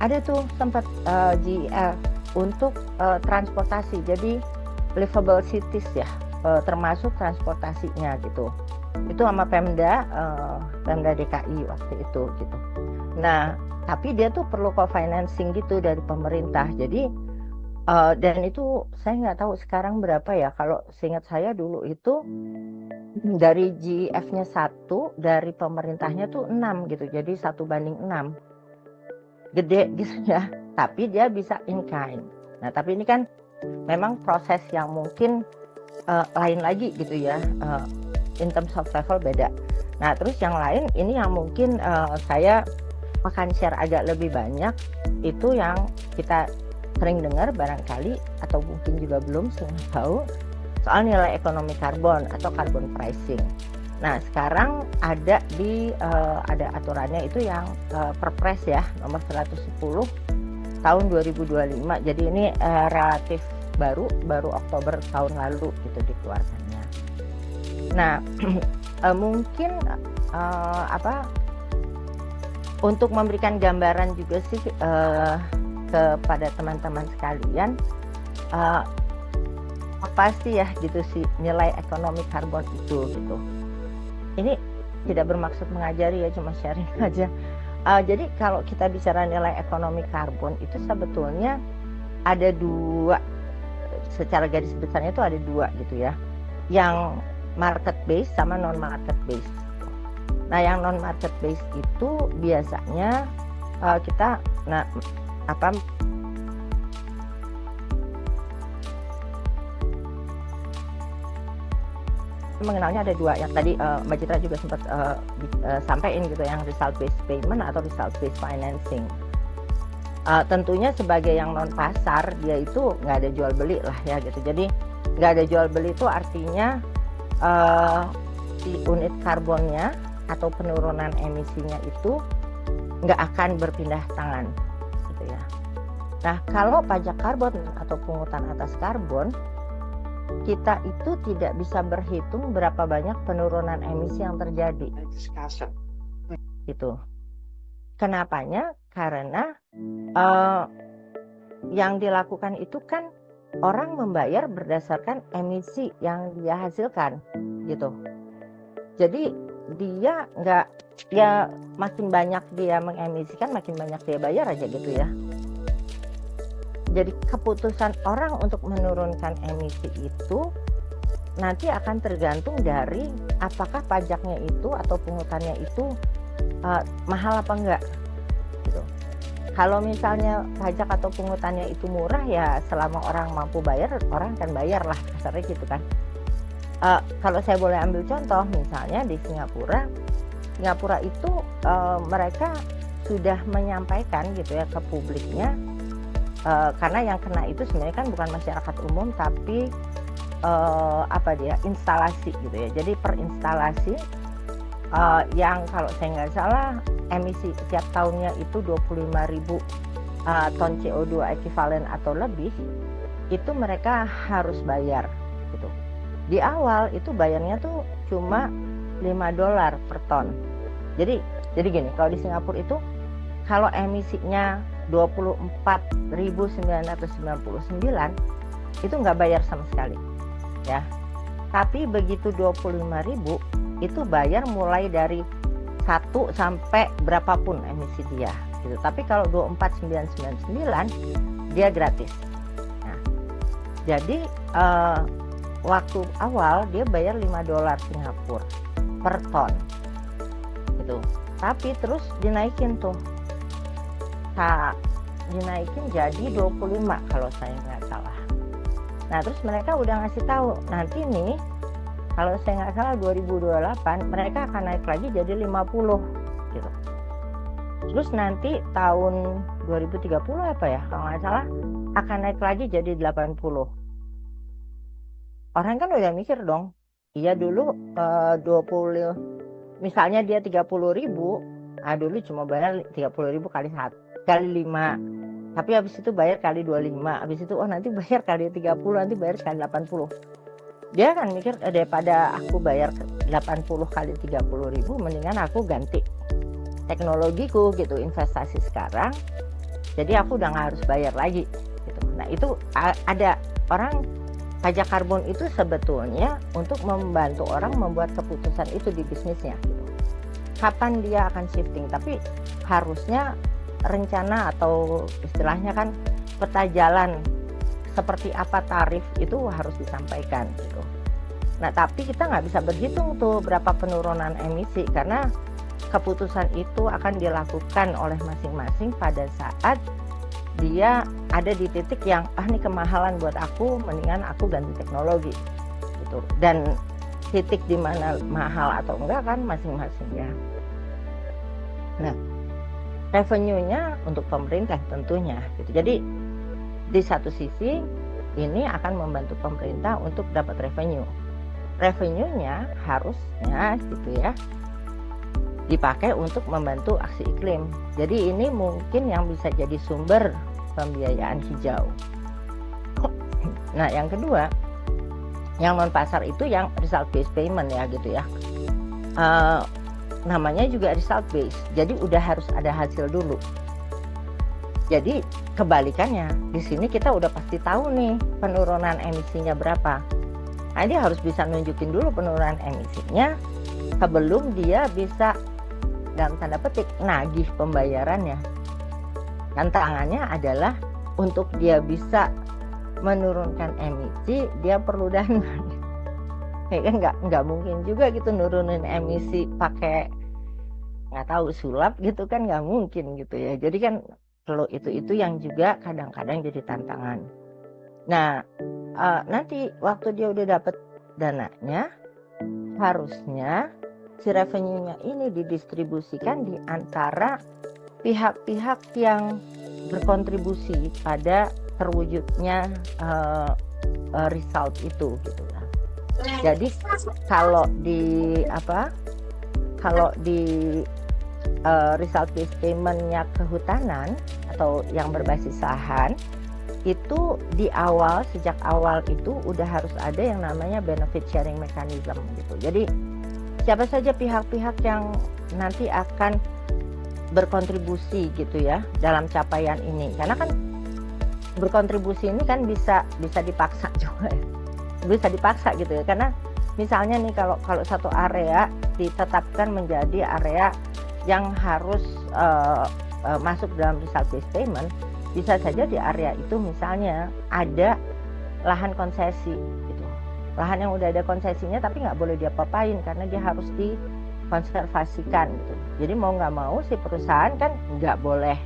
ada tuh sempat GEF untuk transportasi, jadi livable cities ya, termasuk transportasinya gitu. Itu sama Pemda DKI waktu itu gitu. Nah, tapi dia tuh perlu co-financing gitu dari pemerintah. Jadi dan itu saya nggak tahu sekarang berapa ya. Kalau seingat saya dulu itu dari GEF-nya 1, dari pemerintahnya tuh 6 gitu. Jadi 1:6. Gede gitu ya. Tapi dia bisa in kind. Nah, tapi ini kan memang proses yang mungkin lain lagi gitu ya. In terms of level beda. Nah, terus yang lain ini yang mungkin saya akan share agak lebih banyak, itu yang kita sering dengar barangkali atau mungkin juga belum sering tahu soal nilai ekonomi karbon atau carbon pricing. Nah, sekarang ada ada aturannya itu yang Perpres ya, nomor 110 tahun 2025. Jadi ini relatif baru Oktober tahun lalu gitu dikeluarkannya. Nah, mungkin untuk memberikan gambaran juga sih kepada teman-teman sekalian, apa sih ya gitu sih nilai ekonomi karbon itu gitu. Ini tidak bermaksud mengajari ya, cuma sharing aja. Jadi kalau kita bicara nilai ekonomi karbon itu sebetulnya ada dua, secara garis besarnya itu ada dua gitu ya, yang market based sama non market based. Nah, yang non market based itu biasanya kita mengenalnya ada dua, yang tadi Mbak Citra juga sempat sampaikan gitu, yang result based payment atau result based financing. Tentunya sebagai yang non pasar dia itu nggak ada jual beli lah ya gitu. Jadi nggak ada jual beli itu artinya si unit karbonnya atau penurunan emisinya itu nggak akan berpindah tangan gitu ya. Nah, kalau pajak karbon atau pungutan atas karbon, kita itu tidak bisa berhitung berapa banyak penurunan emisi yang terjadi gitu. Kenapanya? Karena yang dilakukan itu kan orang membayar berdasarkan emisi yang dia hasilkan gitu. Jadi dia nggak, ya makin banyak dia mengemisikan makin banyak dia bayar aja gitu ya. Jadi keputusan orang untuk menurunkan emisi itu nanti akan tergantung dari apakah pajaknya itu atau pungutannya itu mahal apa enggak gitu. Kalau misalnya pajak atau pungutannya itu murah, ya selama orang mampu bayar, orang akan bayar lah kasarnya gitu kan. Kalau saya boleh ambil contoh, misalnya di Singapura itu mereka sudah menyampaikan gitu ya ke publiknya, karena yang kena itu sebenarnya kan bukan masyarakat umum tapi instalasi gitu ya. Jadi per instalasi yang kalau saya nggak salah emisi setiap tahunnya itu 25.000 ton CO2 ekuivalen atau lebih, itu mereka harus bayar gitu. Di awal itu bayarnya tuh cuma $5 per ton. Jadi gini, kalau di Singapura itu kalau emisinya 24.999 itu nggak bayar sama sekali ya. Tapi begitu 25.000 itu bayar mulai dari 1 sampai berapapun emisi dia gitu. Tapi kalau 24.999 dia gratis. Nah, jadi waktu awal dia bayar $5 Singapura per ton gitu. Tapi terus dinaikin tuh, dinaikin jadi 25 kalau saya nggak salah. Nah, terus mereka udah ngasih tahu nanti nih kalau saya nggak salah 2028 mereka akan naik lagi jadi 50 gitu. Terus nanti tahun 2030 apa ya kalau nggak salah akan naik lagi jadi 80. Orang kan udah mikir dong, Iya dulu 20, misalnya dia 30.000, dulu cuma bayar 30.000 kali 5. Tapi habis itu bayar kali 25. Habis itu nanti bayar kali 30, nanti bayar kali 80. Dia kan mikir daripada aku bayar 80 kali 30.000, mendingan aku ganti teknologiku gitu, investasi sekarang. Jadi aku udah nggak harus bayar lagi gitu. Nah itu ada orang, pajak karbon itu sebetulnya untuk membantu orang membuat keputusan itu di bisnisnya gitu. Kapan dia akan shifting, tapi harusnya rencana atau istilahnya kan peta jalan seperti apa tarif itu harus disampaikan gitu. Nah tapi kita nggak bisa berhitung tuh berapa penurunan emisi, karena keputusan itu akan dilakukan oleh masing-masing pada saat dia ada di titik yang ini kemahalan buat aku, mendingan aku ganti teknologi gitu. Dan titik di mana mahal atau enggak kan masing-masing ya. Nah, revenue-nya untuk pemerintah tentunya gitu. Jadi di satu sisi ini akan membantu pemerintah untuk dapat revenue. Revenue-nya harusnya gitu ya dipakai untuk membantu aksi iklim. Jadi ini mungkin yang bisa jadi sumber pembiayaan hijau. Nah, yang kedua, yang non pasar itu yang result based payment ya gitu ya. Namanya juga result based. Jadi udah harus ada hasil dulu. Jadi kebalikannya, di sini kita udah pasti tahu nih penurunan emisinya berapa. Nah, dia harus bisa nunjukin dulu penurunan emisinya sebelum dia bisa dalam tanda petik nagih pembayarannya. Tantangannya adalah untuk dia bisa menurunkan emisi, dia perlu dana. Kan nggak mungkin juga gitu nurunin emisi pakai nggak tahu sulap gitu kan, nggak mungkin gitu ya. Jadi kan perlu itu yang juga kadang-kadang jadi tantangan. Nah nanti waktu dia udah dapet dananya, harusnya si revenue-nya ini didistribusikan di antara pihak-pihak yang berkontribusi pada terwujudnya result itu gitu kan. Jadi kalau di result based payment-nya kehutanan atau yang berbasis lahan itu sejak awal itu udah harus ada yang namanya benefit sharing mechanism gitu. Jadi siapa saja pihak-pihak yang nanti akan berkontribusi gitu ya dalam capaian ini, karena kan berkontribusi ini kan bisa dipaksa juga ya, bisa dipaksa gitu ya, karena misalnya nih kalau satu area ditetapkan menjadi area yang harus masuk dalam result based payment, bisa saja di area itu misalnya ada lahan konsesi gitu, lahan yang udah ada konsesinya tapi nggak boleh diapa-apain karena dia harus dikonservasikan gitu. Jadi mau nggak mau si perusahaan kan nggak boleh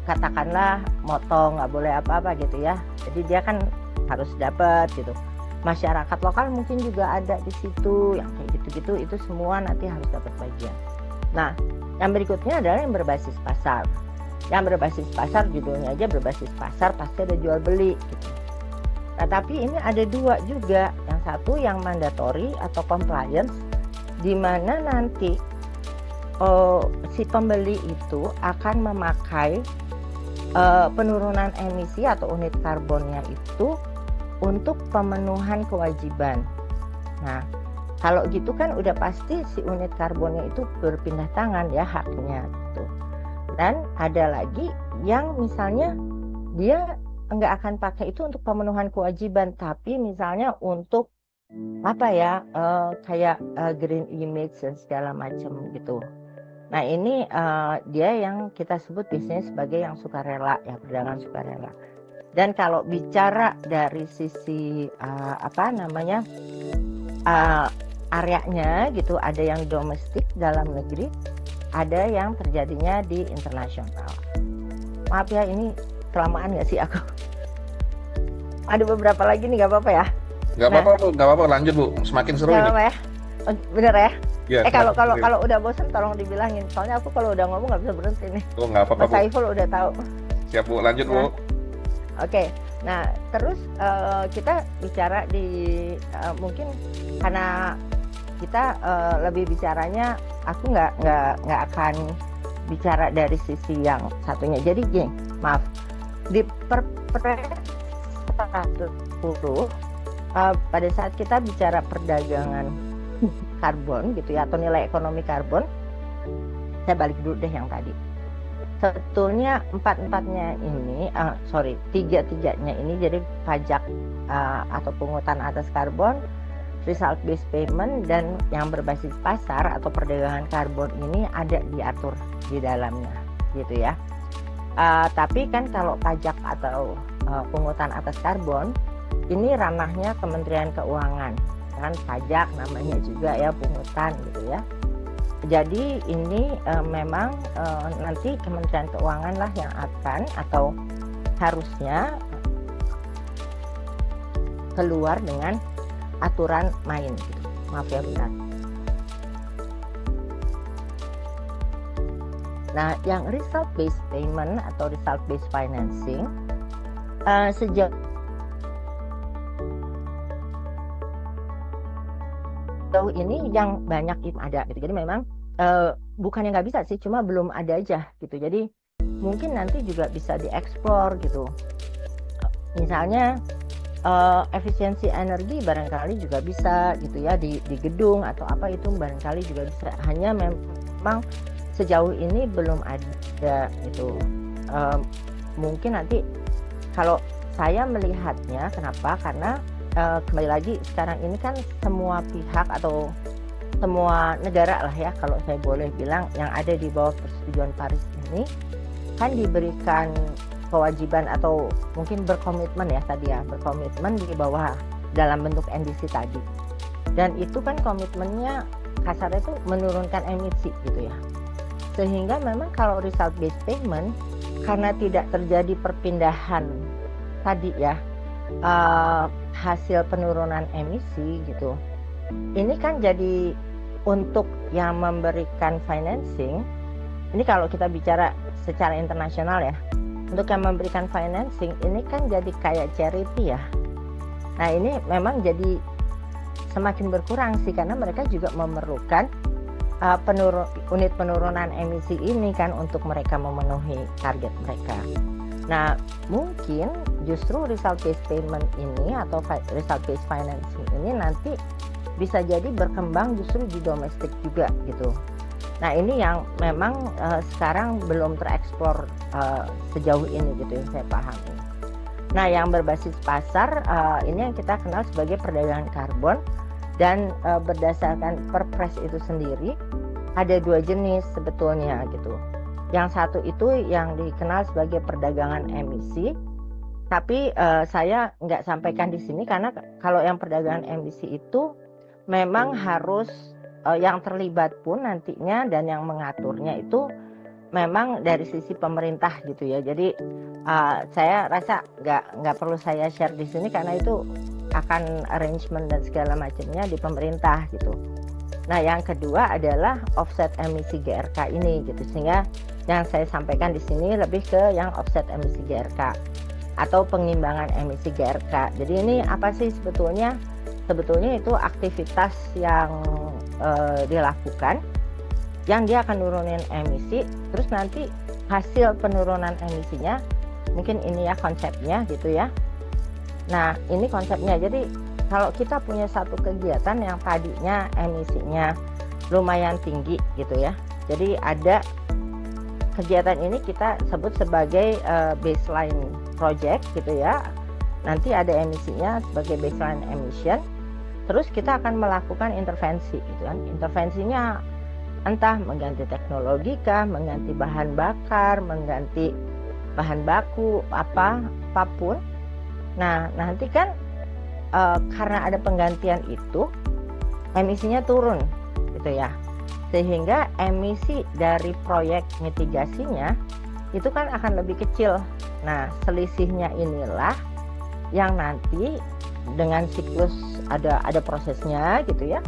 katakanlah motong, nggak boleh apa-apa gitu ya. Jadi dia kan harus dapat gitu. Masyarakat lokal mungkin juga ada di situ yang kayak gitu-gitu, itu semua nanti harus dapat bagian. Nah, yang berikutnya adalah yang berbasis pasar. Yang berbasis pasar, judulnya aja berbasis pasar, pasti ada jual beli gitu. Nah, tapi ini ada dua juga. Yang satu yang mandatory atau compliance, di mana nanti si pembeli itu akan memakai penurunan emisi atau unit karbonnya itu untuk pemenuhan kewajiban. Nah, kalau gitu kan udah pasti si unit karbonnya itu berpindah tangan ya haknya gitu. Dan ada lagi yang misalnya dia nggak akan pakai itu untuk pemenuhan kewajiban, tapi misalnya untuk kayak green image dan segala macam gitu. Nah ini dia yang kita sebut bisnis sebagai yang sukarela ya, perdagangan sukarela. Dan kalau bicara dari sisi areanya gitu, ada yang domestik dalam negeri, ada yang terjadinya di internasional. Maaf ya, ini kelamaan nggak sih aku? Ada beberapa lagi nih, nggak apa-apa ya? Nggak apa-apa Bu, nggak apa-apa, lanjut Bu, semakin seru ini. Ya? Bener ya? Ya, kalau udah bosan tolong dibilangin, soalnya aku kalau udah ngomong nggak bisa berhenti nih. Oh nggak apa-apa Mas Saiful udah tahu. Siap Bu, lanjut Bu. Oke. Nah, terus kita bicara di mungkin karena kita lebih bicaranya, aku nggak akan bicara dari sisi yang satunya. Jadi gini, maaf, di Perpres 110 pada saat kita bicara perdagangan karbon gitu ya, atau nilai ekonomi karbon, saya balik dulu deh yang tadi. Sebetulnya tiga-tiganya ini, jadi pajak atau pungutan atas karbon, result based payment, dan yang berbasis pasar atau perdagangan karbon ini ada diatur di dalamnya gitu ya. Tapi kan kalau pajak atau pungutan atas karbon ini ranahnya Kementerian Keuangan, kan pajak namanya juga ya, pungutan gitu ya. Jadi ini memang nanti Kementerian Keuangan lah yang akan atau harusnya keluar dengan aturan main gitu. Maaf ya benar. Nah, yang result based payment atau result based financing sejauh ini yang banyak itu ada gitu. Jadi memang bukannya nggak bisa sih, cuma belum ada aja gitu. Jadi mungkin nanti juga bisa dieksplor gitu. Misalnya efisiensi energi barangkali juga bisa gitu ya, di gedung atau apa itu barangkali juga bisa. Hanya memang sejauh ini belum ada gitu. Mungkin nanti kalau saya melihatnya, kenapa? Karena kembali lagi sekarang ini kan semua pihak atau semua negara lah ya, kalau saya boleh bilang, yang ada di bawah persetujuan Paris ini kan diberikan kewajiban atau mungkin berkomitmen ya tadi ya, berkomitmen di bawah dalam bentuk NDC tadi. Dan itu kan komitmennya kasarnya itu menurunkan emisi gitu ya. Sehingga memang kalau result based payment, karena tidak terjadi perpindahan tadi ya, hasil penurunan emisi gitu, ini kan jadi untuk yang memberikan financing, ini kalau kita bicara secara internasional ya, untuk yang memberikan financing ini kan jadi kayak charity ya. Nah ini memang jadi semakin berkurang sih, karena mereka juga memerlukan unit penurunan emisi ini kan untuk mereka memenuhi target mereka. Nah mungkin justru result based payment ini atau result based financing ini nanti bisa jadi berkembang justru di domestik juga gitu. Nah ini yang memang sekarang belum tereksplor sejauh ini gitu yang saya pahami. Nah yang berbasis pasar ini yang kita kenal sebagai perdagangan karbon, dan berdasarkan Perpres itu sendiri ada dua jenis sebetulnya gitu. Yang satu itu yang dikenal sebagai perdagangan emisi, tapi saya nggak sampaikan di sini karena kalau yang perdagangan emisi itu memang harus yang terlibat pun nantinya dan yang mengaturnya itu memang dari sisi pemerintah gitu ya. Jadi saya rasa nggak perlu saya share di sini karena itu akan arrangement dan segala macamnya di pemerintah gitu. Nah yang kedua adalah offset emisi GRK ini gitu, sehingga yang saya sampaikan di sini lebih ke yang offset emisi GRK atau pengimbangan emisi GRK. Jadi ini apa sih sebetulnya? Sebetulnya itu aktivitas yang dilakukan yang dia akan nurunin emisi, terus nanti hasil penurunan emisinya, mungkin ini ya konsepnya gitu ya. Nah ini konsepnya, jadi kalau kita punya satu kegiatan yang tadinya emisinya lumayan tinggi gitu ya, jadi ada kegiatan ini kita sebut sebagai baseline project gitu ya, nanti ada emisinya sebagai baseline emission. Terus kita akan melakukan intervensi gitu kan. Intervensinya entah mengganti teknologi kah, mengganti bahan bakar, mengganti bahan baku, apapun. Nah, nanti kan karena ada penggantian itu emisinya turun gitu ya. Sehingga emisi dari proyek mitigasinya itu kan akan lebih kecil. Nah, selisihnya inilah yang nanti dengan siklus ada prosesnya gitu ya,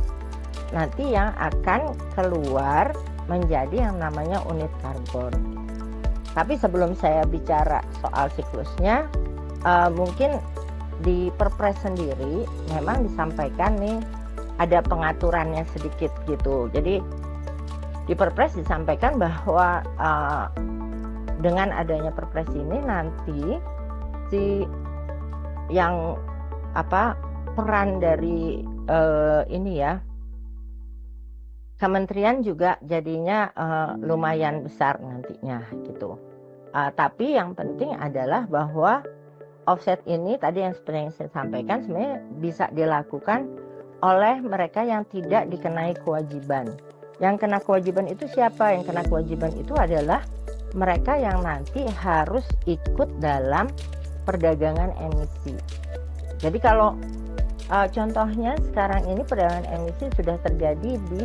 nanti yang akan keluar menjadi yang namanya unit karbon. Tapi sebelum saya bicara soal siklusnya, mungkin di Perpres sendiri memang disampaikan nih ada pengaturannya sedikit gitu. Jadi di Perpres disampaikan bahwa dengan adanya Perpres ini nanti si yang peran dari ini ya, kementerian juga jadinya lumayan besar nantinya gitu. Tapi yang penting adalah bahwa offset ini tadi yang seperti yang saya sampaikan sebenarnya bisa dilakukan oleh mereka yang tidak dikenai kewajiban. Yang kena kewajiban itu siapa? Yang kena kewajiban itu adalah mereka yang nanti harus ikut dalam perdagangan emisi. Jadi kalau contohnya sekarang ini perdagangan emisi sudah terjadi di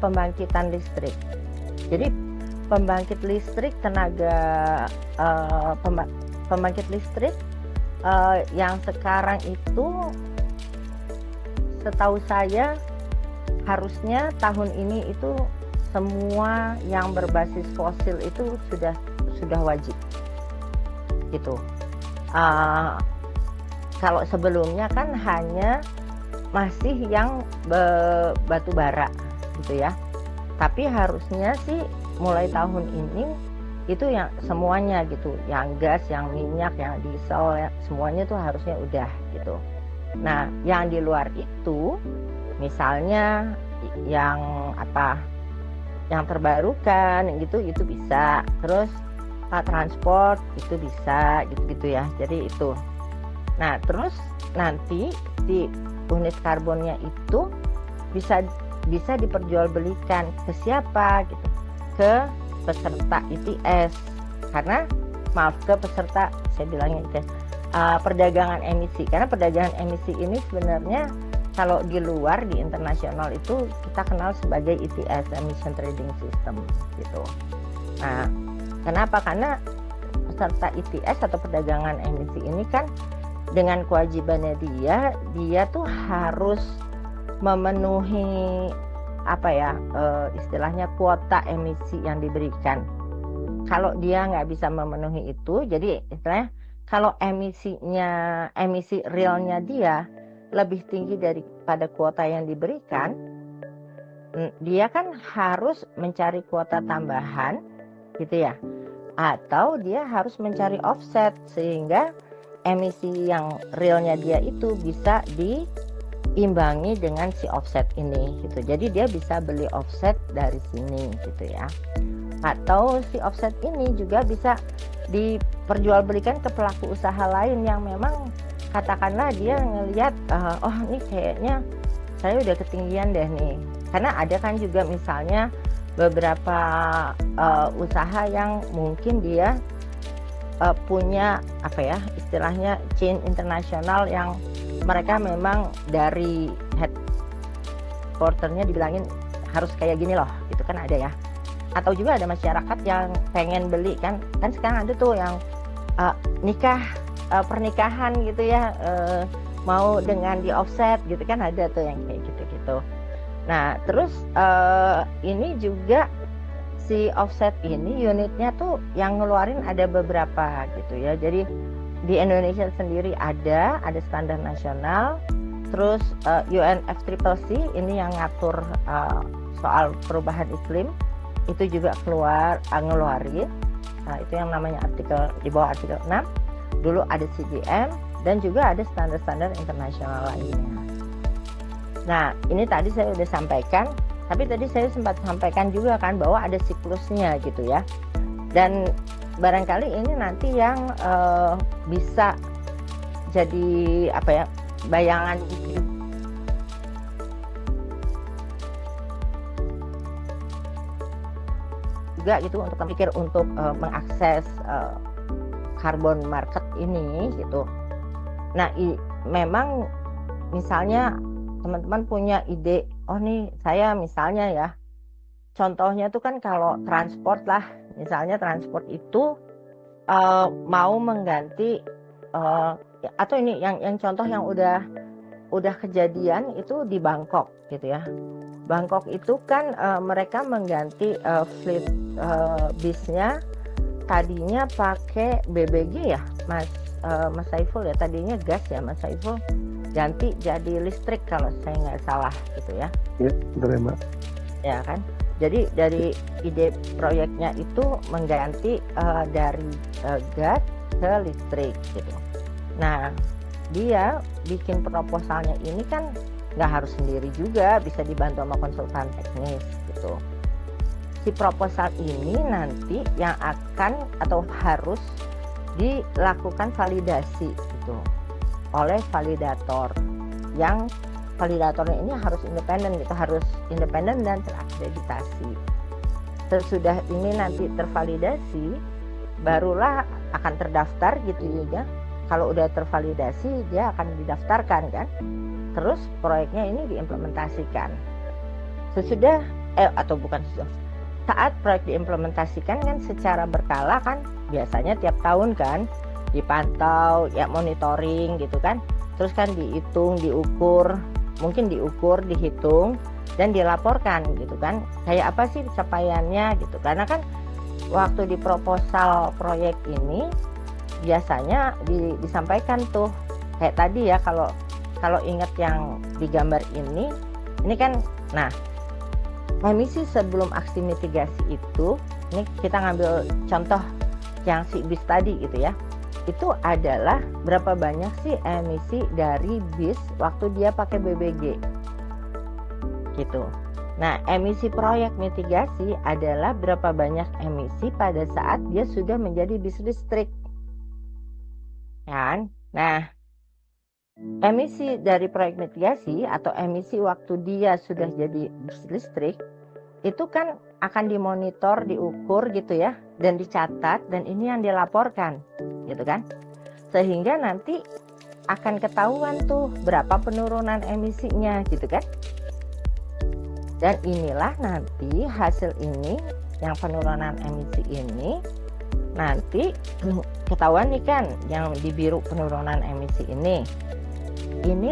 pembangkitan listrik. Jadi pembangkit listrik pembangkit listrik yang sekarang itu setahu saya harusnya tahun ini itu semua yang berbasis fosil itu sudah wajib gitu. Kalau sebelumnya kan hanya masih yang batu bara gitu ya. Tapi harusnya sih mulai tahun ini itu yang semuanya gitu, yang gas, yang minyak, yang diesel, ya, semuanya tuh harusnya udah gitu. Nah, yang di luar itu, misalnya yang yang terbarukan gitu, itu bisa. Terus transport itu bisa, gitu-gitu ya. Jadi itu. Nah, terus nanti di unit karbonnya itu bisa diperjualbelikan ke siapa gitu, ke peserta ITS, karena ke peserta, saya bilangnya ITS, perdagangan emisi, karena perdagangan emisi ini sebenarnya kalau di luar, di internasional itu kita kenal sebagai ETS, Emission Trading System gitu. Nah, kenapa? Karena peserta ETS atau perdagangan emisi ini kan dengan kewajibannya dia tuh harus memenuhi istilahnya kuota emisi yang diberikan. Kalau dia nggak bisa memenuhi itu, jadi istilahnya kalau emisi realnya dia lebih tinggi daripada kuota yang diberikan, dia kan harus mencari kuota tambahan gitu ya, atau dia harus mencari offset sehingga emisi yang realnya dia itu bisa diimbangi dengan si offset ini gitu. Jadi dia bisa beli offset dari sini gitu ya. Atau si offset ini juga bisa diperjualbelikan ke pelaku usaha lain yang memang katakanlah dia ngelihat oh ini kayaknya saya udah ketinggian deh nih. Karena ada kan juga misalnya beberapa usaha yang mungkin dia punya istilahnya chain internasional yang mereka memang dari headquarternya dibilangin harus kayak gini loh, gitu kan ada ya. Atau juga ada masyarakat yang pengen beli kan sekarang ada tuh yang pernikahan gitu ya, mau dengan di offset gitu kan, ada tuh yang kayak gitu-gitu. Nah terus ini juga si offset ini unitnya tuh yang ngeluarin ada beberapa gitu ya. Jadi di Indonesia sendiri ada standar nasional, terus UNFCCC ini yang ngatur soal perubahan iklim itu juga ngeluarin. Nah, itu yang namanya di bawah artikel 6. Dulu ada CDM dan juga ada standar-standar internasional lainnya. Nah, ini tadi saya udah sampaikan, tapi tadi saya sempat sampaikan juga kan bahwa ada siklusnya gitu ya. Dan barangkali ini nanti yang bisa jadi bayangan juga gitu untuk berpikir untuk mengakses carbon market ini gitu. Nah, memang misalnya teman-teman punya ide, oh nih saya misalnya ya, contohnya tuh kan kalau transport lah, misalnya transport itu mau mengganti atau ini yang contoh yang udah kejadian itu di Bangkok gitu ya. Bangkok itu kan mereka mengganti fleet bisnya tadinya pakai BBG ya Mas Mas Saiful ya, tadinya gas ya Mas Saiful, ganti jadi listrik kalau saya nggak salah gitu ya. Ya, betul ya Mbak. Ya kan, jadi dari ide proyeknya itu mengganti dari gas ke listrik gitu. Nah dia bikin proposalnya ini kan nggak harus sendiri juga, bisa dibantu sama konsultan teknis gitu. Si proposal ini nanti yang akan atau harus dilakukan validasi gitu oleh validator, yang validatornya ini harus independen gitu, harus independen dan terakreditasi. Sesudah ini nanti tervalidasi, barulah akan terdaftar gitu ya. Kalau udah tervalidasi, dia akan didaftarkan kan. Terus proyeknya ini diimplementasikan. Sesudah saat proyek diimplementasikan kan secara berkala kan, biasanya tiap tahun kan dipantau ya, monitoring gitu kan. Terus kan dihitung, diukur, dihitung dan dilaporkan gitu kan. Kayak apa sih capaiannya gitu. Karena kan waktu di proposal proyek ini biasanya disampaikan tuh kayak tadi ya, kalau ingat yang digambar ini kan, nah emisi sebelum aksi mitigasi itu, ini kita ngambil contoh yang si bis tadi gitu ya, itu adalah berapa banyak sih emisi dari bis waktu dia pakai BBG gitu. Nah emisi proyek mitigasi adalah berapa banyak emisi pada saat dia sudah menjadi bis listrik kan. Nah emisi dari proyek mitigasi atau emisi waktu dia sudah jadi bus listrik itu kan akan dimonitor, diukur gitu ya, dan dicatat, dan ini yang dilaporkan gitu kan. Sehingga nanti akan ketahuan tuh berapa penurunan emisinya gitu kan. Dan inilah nanti hasil ini, yang penurunan emisi ini nanti ketahuan nih kan, yang di biru penurunan emisi ini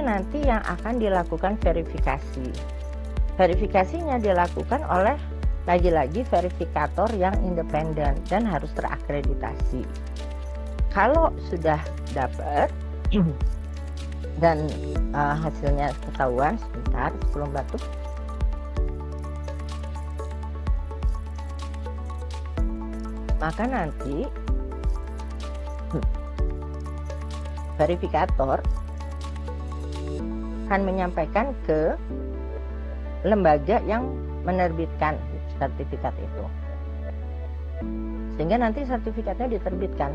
nanti yang akan dilakukan verifikasi. Verifikasinya dilakukan oleh lagi-lagi verifikator yang independen dan harus terakreditasi. Kalau sudah dapat dan hasilnya ketahuan, sebentar sebelum batuk. Maka nanti verifikator akan menyampaikan ke lembaga yang menerbitkan sertifikat itu, sehingga nanti sertifikatnya diterbitkan.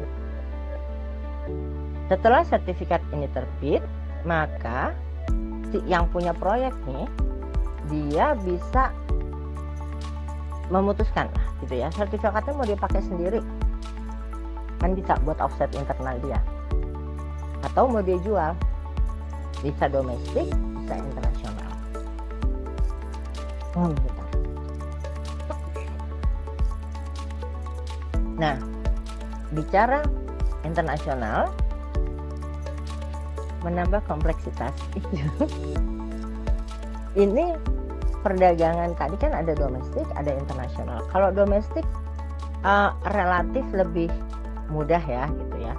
Setelah sertifikat ini terbit, maka si yang punya proyek nih, dia bisa memutuskan lah gitu ya, sertifikatnya mau dia pakai sendiri kan, bisa buat offset internal dia, atau mau dia jual, bisa domestik, bisa internasional. Bentar. Nah, bicara internasional menambah kompleksitas. Ini perdagangan tadi kan ada domestik, ada internasional. Kalau domestik relatif lebih mudah ya gitu ya.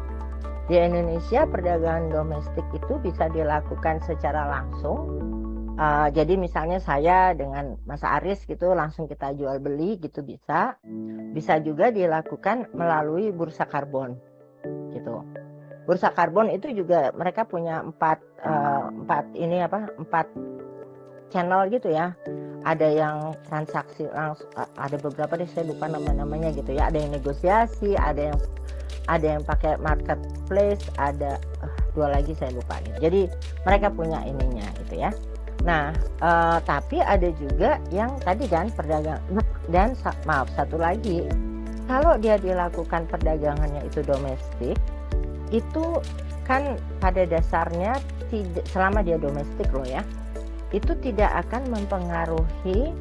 Di Indonesia perdagangan domestik itu bisa dilakukan secara langsung. Jadi misalnya saya dengan Mas Aris gitu langsung kita jual beli gitu bisa. Bisa juga dilakukan melalui bursa karbon gitu. Bursa karbon itu juga mereka punya empat channel gitu ya. Ada yang transaksi langsung, ada beberapa deh saya lupa namanya gitu ya. Ada yang negosiasi, ada yang pakai marketplace, ada dua lagi saya lupa gitu. Jadi mereka punya ininya gitu ya. Nah, tapi ada juga yang tadi kan perdagangan, dan satu lagi, kalau dia dilakukan perdagangannya itu domestik, itu kan pada dasarnya selama dia domestik loh ya, itu tidak akan mempengaruhi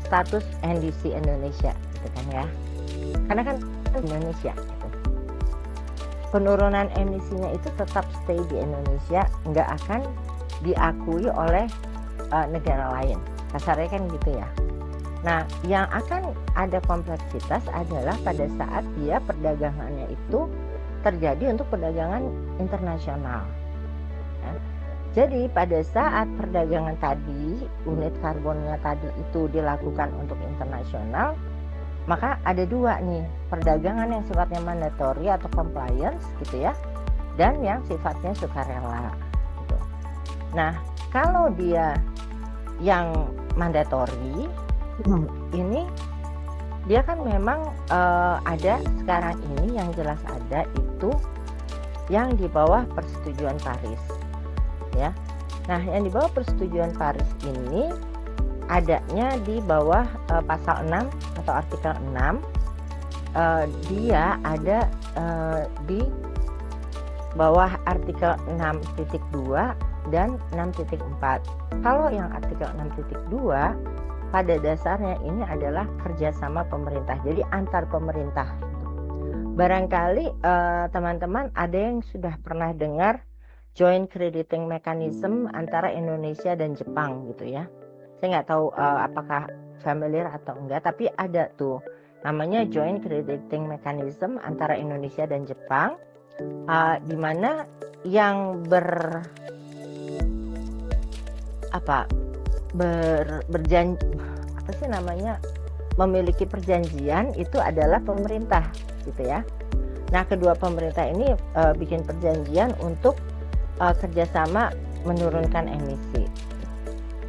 status NDC Indonesia gitu kan ya, karena kan Indonesia gitu. Penurunan emisinya itu tetap stay di Indonesia, nggak akan diakui oleh negara lain, kasarnya kan gitu ya. Nah, yang akan ada kompleksitas adalah pada saat dia perdagangannya itu terjadi untuk perdagangan internasional. Ya. Jadi pada saat perdagangan tadi, unit karbonnya tadi itu dilakukan untuk internasional, maka ada dua nih, perdagangan yang sifatnya mandatory atau compliance gitu ya, dan yang sifatnya sukarela gitu. Nah, kalau dia yang mandatory, ini dia kan memang ada sekarang ini yang jelas ada itu yang di bawah persetujuan Paris ya. Nah, yang di bawah persetujuan Paris ini adanya di bawah pasal 6 atau artikel 6, dia ada di bawah artikel 6.2 dan 6.4. Kalau yang artikel 6.2 pada dasarnya ini adalah kerjasama pemerintah, jadi antar pemerintah. Barangkali teman-teman ada yang sudah pernah dengar joint crediting mechanism antara Indonesia dan Jepang gitu ya. Saya nggak tahu apakah familiar atau enggak, tapi ada tuh namanya joint crediting mechanism antara Indonesia dan Jepang, di mana yang berjanji memiliki perjanjian itu adalah pemerintah gitu ya. Nah, kedua pemerintah ini bikin perjanjian untuk kerjasama menurunkan emisi.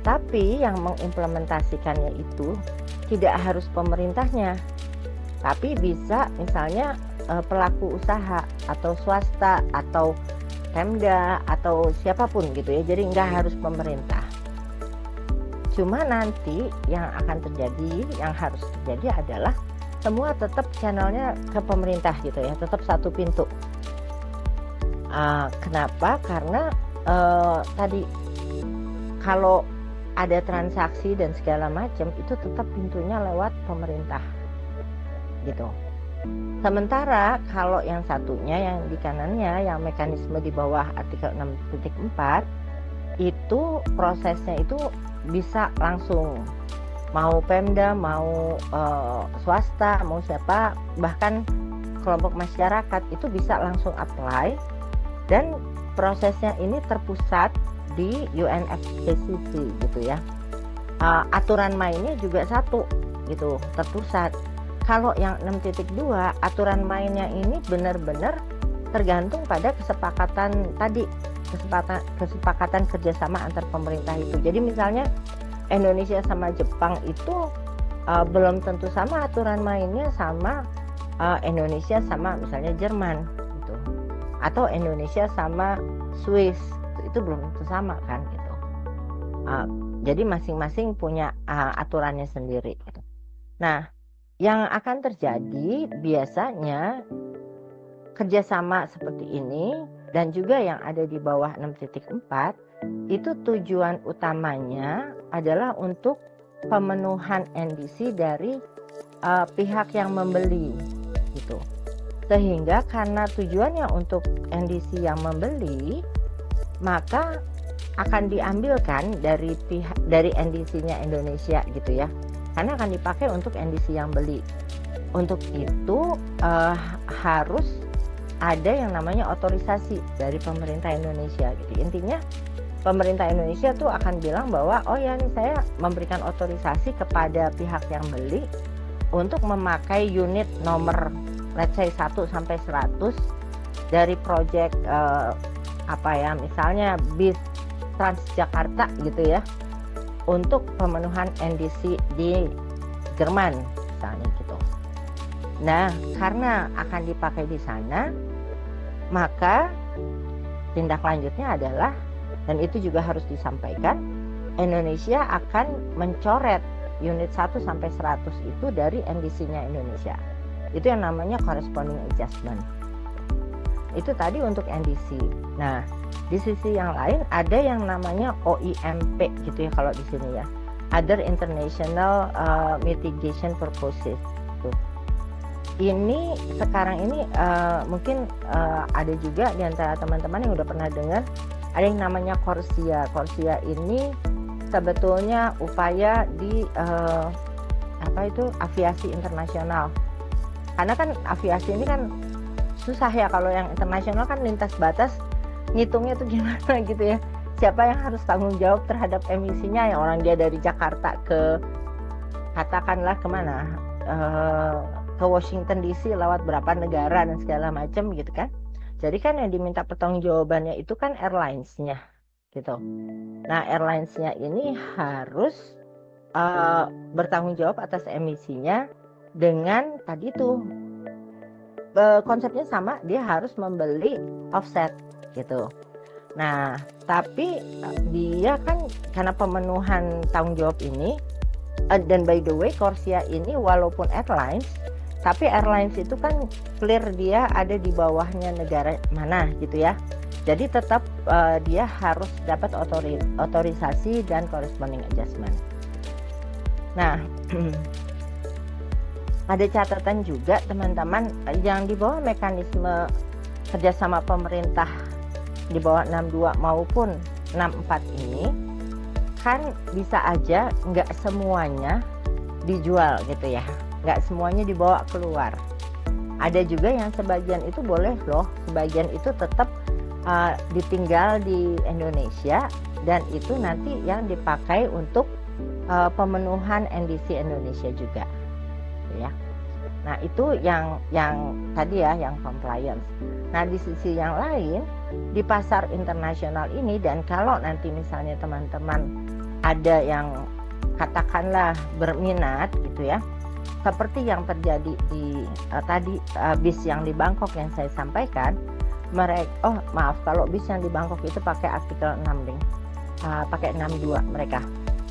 Tapi yang mengimplementasikannya itu tidak harus pemerintahnya, tapi bisa misalnya pelaku usaha atau swasta atau Pemda atau siapapun gitu ya. Jadi nggak harus pemerintah. Cuma nanti yang akan terjadi, yang harus terjadi adalah semua tetap channelnya ke pemerintah gitu ya, tetap satu pintu. Kenapa? Karena tadi kalau ada transaksi dan segala macam itu tetap pintunya lewat pemerintah gitu. Sementara kalau yang satunya yang di kanannya, yang mekanisme di bawah artikel 6.4 itu prosesnya itu bisa langsung, mau Pemda, mau swasta, mau siapa, bahkan kelompok masyarakat itu bisa langsung apply, dan prosesnya ini terpusat di UNFCCC gitu ya. Aturan mainnya juga satu gitu, terpusat. Kalau yang 6.2 aturan mainnya ini benar-benar tergantung pada kesepakatan tadi, kesepakatan kerjasama antar pemerintah itu. Jadi misalnya Indonesia sama Jepang itu belum tentu sama aturan mainnya sama Indonesia sama misalnya Jerman gitu, atau Indonesia sama Swiss itu belum tentu sama kan gitu. Jadi masing-masing punya aturannya sendiri gitu. Nah, yang akan terjadi biasanya kerjasama seperti ini dan juga yang ada di bawah 6.4 itu tujuan utamanya adalah untuk pemenuhan NDC dari pihak yang membeli gitu. Sehingga karena tujuannya untuk NDC yang membeli, maka akan diambilkan dari NDC-nya Indonesia gitu ya. Karena akan dipakai untuk NDC yang beli. Untuk itu harus ada yang namanya otorisasi dari pemerintah Indonesia gitu. Intinya pemerintah Indonesia tuh akan bilang bahwa oh ya nih saya memberikan otorisasi kepada pihak yang beli untuk memakai unit nomor let's say 1 sampai 100 dari proyek misalnya bis Transjakarta gitu ya, untuk pemenuhan NDC di Jerman misalnya gitu. Nah, karena akan dipakai di sana, maka tindak lanjutnya adalah, dan itu juga harus disampaikan, Indonesia akan mencoret unit 1 sampai 100 itu dari NDC-nya Indonesia. Itu yang namanya corresponding adjustment. Itu tadi untuk NDC. Nah, di sisi yang lain ada yang namanya OIMP gitu ya kalau di sini ya. Other International Mitigation Purposes. Tuh. Ini sekarang ini mungkin ada juga di antara teman-teman yang udah pernah dengar ada yang namanya CORSIA. CORSIA ini sebetulnya upaya di aviasi internasional. Karena kan aviasi ini kan susah ya kalau yang internasional kan lintas batas ngitungnya tuh gimana gitu ya. Siapa yang harus tanggung jawab terhadap emisinya, yang orang dia dari Jakarta ke katakanlah kemana, ke Washington DC lewat berapa negara dan segala macam gitu kan. Jadi kan yang diminta pertanggungjawabannya itu kan airlines-nya gitu. Nah airlines-nya ini harus bertanggung jawab atas emisinya dengan tadi tuh konsepnya sama, dia harus membeli offset gitu. Nah tapi dia kan karena pemenuhan tanggung jawab ini, dan by the way Corsia ini walaupun airlines, tapi airlines itu kan clear dia ada di bawahnya negara mana gitu ya. Jadi tetap dia harus dapat otorisasi dan corresponding adjustment. Nah ada catatan juga teman-teman, yang di bawah mekanisme kerjasama pemerintah di bawah 62 maupun 64 ini kan bisa aja nggak semuanya dijual gitu ya, nggak semuanya dibawa keluar. Ada juga yang sebagian itu boleh loh, sebagian itu tetap ditinggal di Indonesia dan itu nanti yang dipakai untuk pemenuhan NDC Indonesia juga ya. Nah itu yang tadi ya, yang compliance. Nah di sisi yang lain di pasar internasional ini, dan kalau nanti misalnya teman-teman ada yang katakanlah berminat gitu ya, seperti yang terjadi di tadi bis yang di Bangkok yang saya sampaikan, mereka kalau bis yang di Bangkok itu pakai artikel 6 pakai 62 mereka.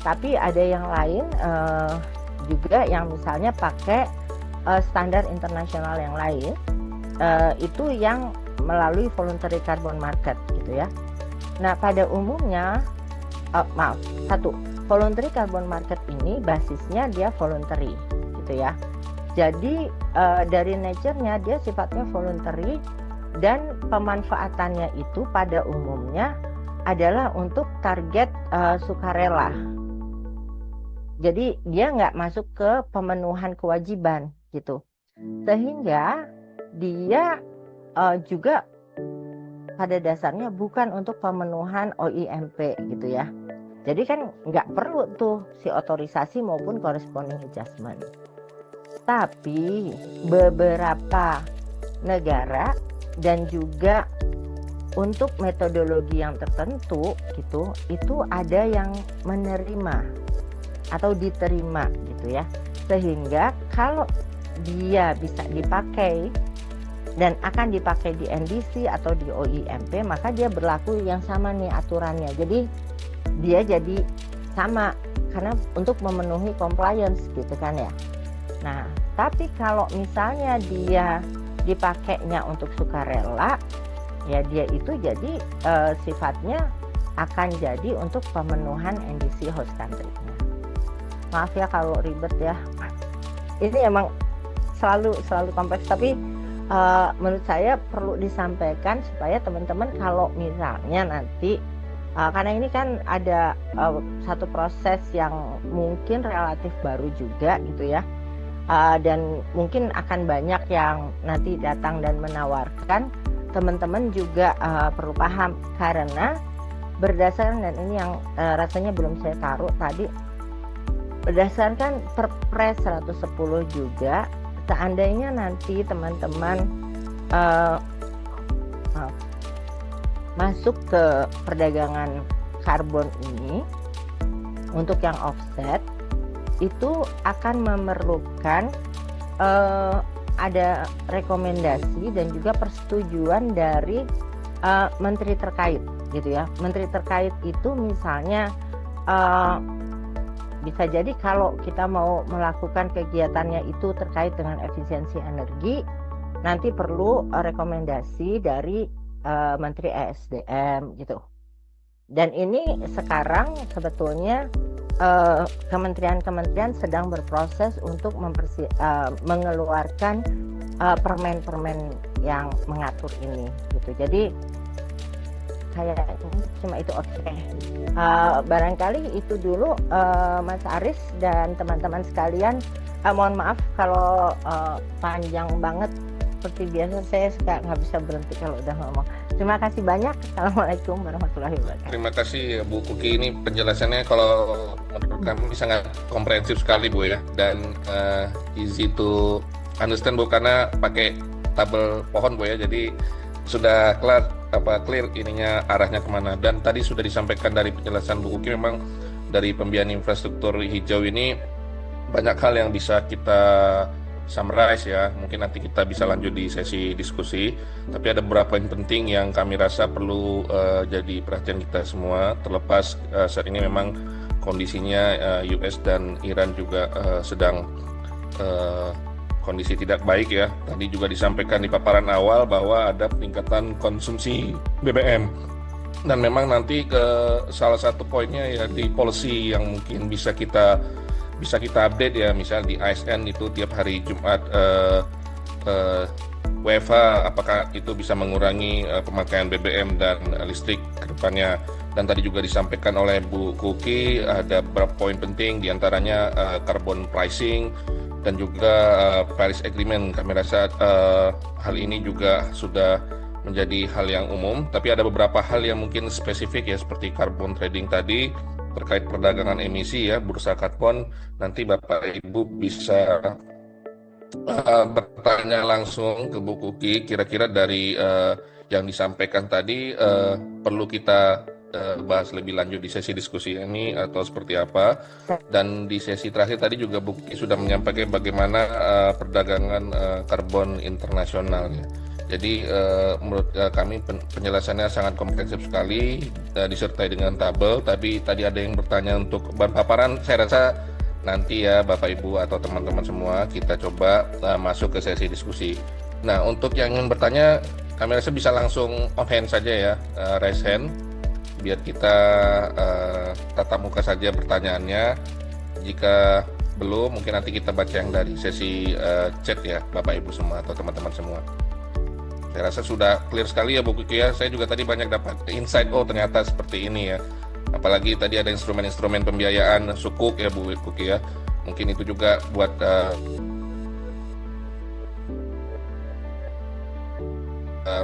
Tapi ada yang lain juga yang misalnya pakai standar internasional yang lain, itu yang melalui voluntary carbon market gitu ya. Nah pada umumnya voluntary carbon market ini basisnya dia voluntary gitu ya. Jadi dari nature-nya dia sifatnya voluntary dan pemanfaatannya itu pada umumnya adalah untuk target sukarela. Jadi dia nggak masuk ke pemenuhan kewajiban gitu, sehingga dia juga pada dasarnya bukan untuk pemenuhan OIMP gitu ya. Jadi kan nggak perlu tuh si otorisasi maupun corresponding adjustment. Tapi beberapa negara dan juga untuk metodologi yang tertentu gitu, itu ada yang menerima atau diterima gitu ya, sehingga kalau dia bisa dipakai dan akan dipakai di NDC atau di OIMP, maka dia berlaku yang sama nih aturannya. Jadi dia jadi sama karena untuk memenuhi compliance gitu kan ya. Nah tapi kalau misalnya dia dipakainya untuk sukarela, ya dia itu jadi sifatnya akan jadi untuk pemenuhan NDC host country-nya. Maaf ya kalau ribet ya, ini emang selalu kompleks, tapi menurut saya perlu disampaikan supaya teman-teman kalau misalnya nanti karena ini kan ada satu proses yang mungkin relatif baru juga gitu ya, dan mungkin akan banyak yang nanti datang dan menawarkan, teman-teman juga perlu paham karena berdasarkan, dan ini yang rasanya belum saya taruh tadi, berdasarkan Perpres 110 juga, seandainya nanti teman-teman masuk ke perdagangan karbon ini untuk yang offset, itu akan memerlukan ada rekomendasi dan juga persetujuan dari menteri terkait gitu ya. Menteri terkait itu misalnya bisa jadi kalau kita mau melakukan kegiatannya itu terkait dengan efisiensi energi, nanti perlu rekomendasi dari Menteri ESDM gitu. Dan ini sekarang sebetulnya kementerian-kementerian sedang berproses untuk mengeluarkan permen-permen yang mengatur ini gitu. Jadi kayak cuma itu oke. Barangkali itu dulu Mas Aris dan teman-teman sekalian. Mohon maaf kalau panjang banget seperti biasa saya suka nggak bisa berhenti kalau udah ngomong. Terima kasih banyak. Assalamualaikum warahmatullahi wabarakatuh. Terima kasih Bu Kuki, ini penjelasannya kalau menurut kami sangat komprehensif sekali Bu ya, dan easy to understand Bu, karena pakai tabel pohon Bu ya, jadi sudah clear ininya arahnya kemana. Dan tadi sudah disampaikan dari penjelasan Bu Kuki, memang dari pembiayaan infrastruktur hijau ini banyak hal yang bisa kita summarize ya, mungkin nanti kita bisa lanjut di sesi diskusi, tapi ada beberapa yang penting yang kami rasa perlu jadi perhatian kita semua, terlepas saat ini memang kondisinya US dan Iran juga sedang kondisi tidak baik ya. Tadi juga disampaikan di paparan awal bahwa ada peningkatan konsumsi BBM, dan memang nanti ke salah satu poinnya ya di policy yang mungkin bisa kita update ya, misal di ASN itu tiap hari Jumat WFH, apakah itu bisa mengurangi pemakaian BBM dan listrik ke depannya. Dan tadi juga disampaikan oleh Bu Kuki ada beberapa poin penting, diantaranya carbon pricing dan juga Paris Agreement. Kami rasa hal ini juga sudah menjadi hal yang umum, tapi ada beberapa hal yang mungkin spesifik ya, seperti carbon trading tadi, terkait perdagangan emisi ya, bursa karbon. Nanti Bapak Ibu bisa bertanya langsung ke Bu Kuki, kira-kira dari yang disampaikan tadi perlu kita bahas lebih lanjut di sesi diskusi ini atau seperti apa. Dan di sesi terakhir tadi juga Bu Kuki sudah menyampaikan bagaimana perdagangan karbon internasional ya. Jadi menurut kami penjelasannya sangat komprehensif sekali, disertai dengan tabel. Tapi tadi ada yang bertanya untuk bahan paparan, saya rasa nanti ya Bapak Ibu atau teman-teman semua kita coba masuk ke sesi diskusi. Nah, untuk yang ingin bertanya, kami rasa bisa langsung on hand saja ya, raise hand, biar kita tatap muka saja pertanyaannya. Jika belum, mungkin nanti kita baca yang dari sesi chat ya Bapak Ibu semua atau teman-teman semua. Saya rasa sudah clear sekali ya Bu Kuki ya. Saya juga tadi banyak dapat insight, oh ternyata seperti ini ya. Apalagi tadi ada instrumen-instrumen pembiayaan sukuk ya Bu Kuki ya. Mungkin itu juga buat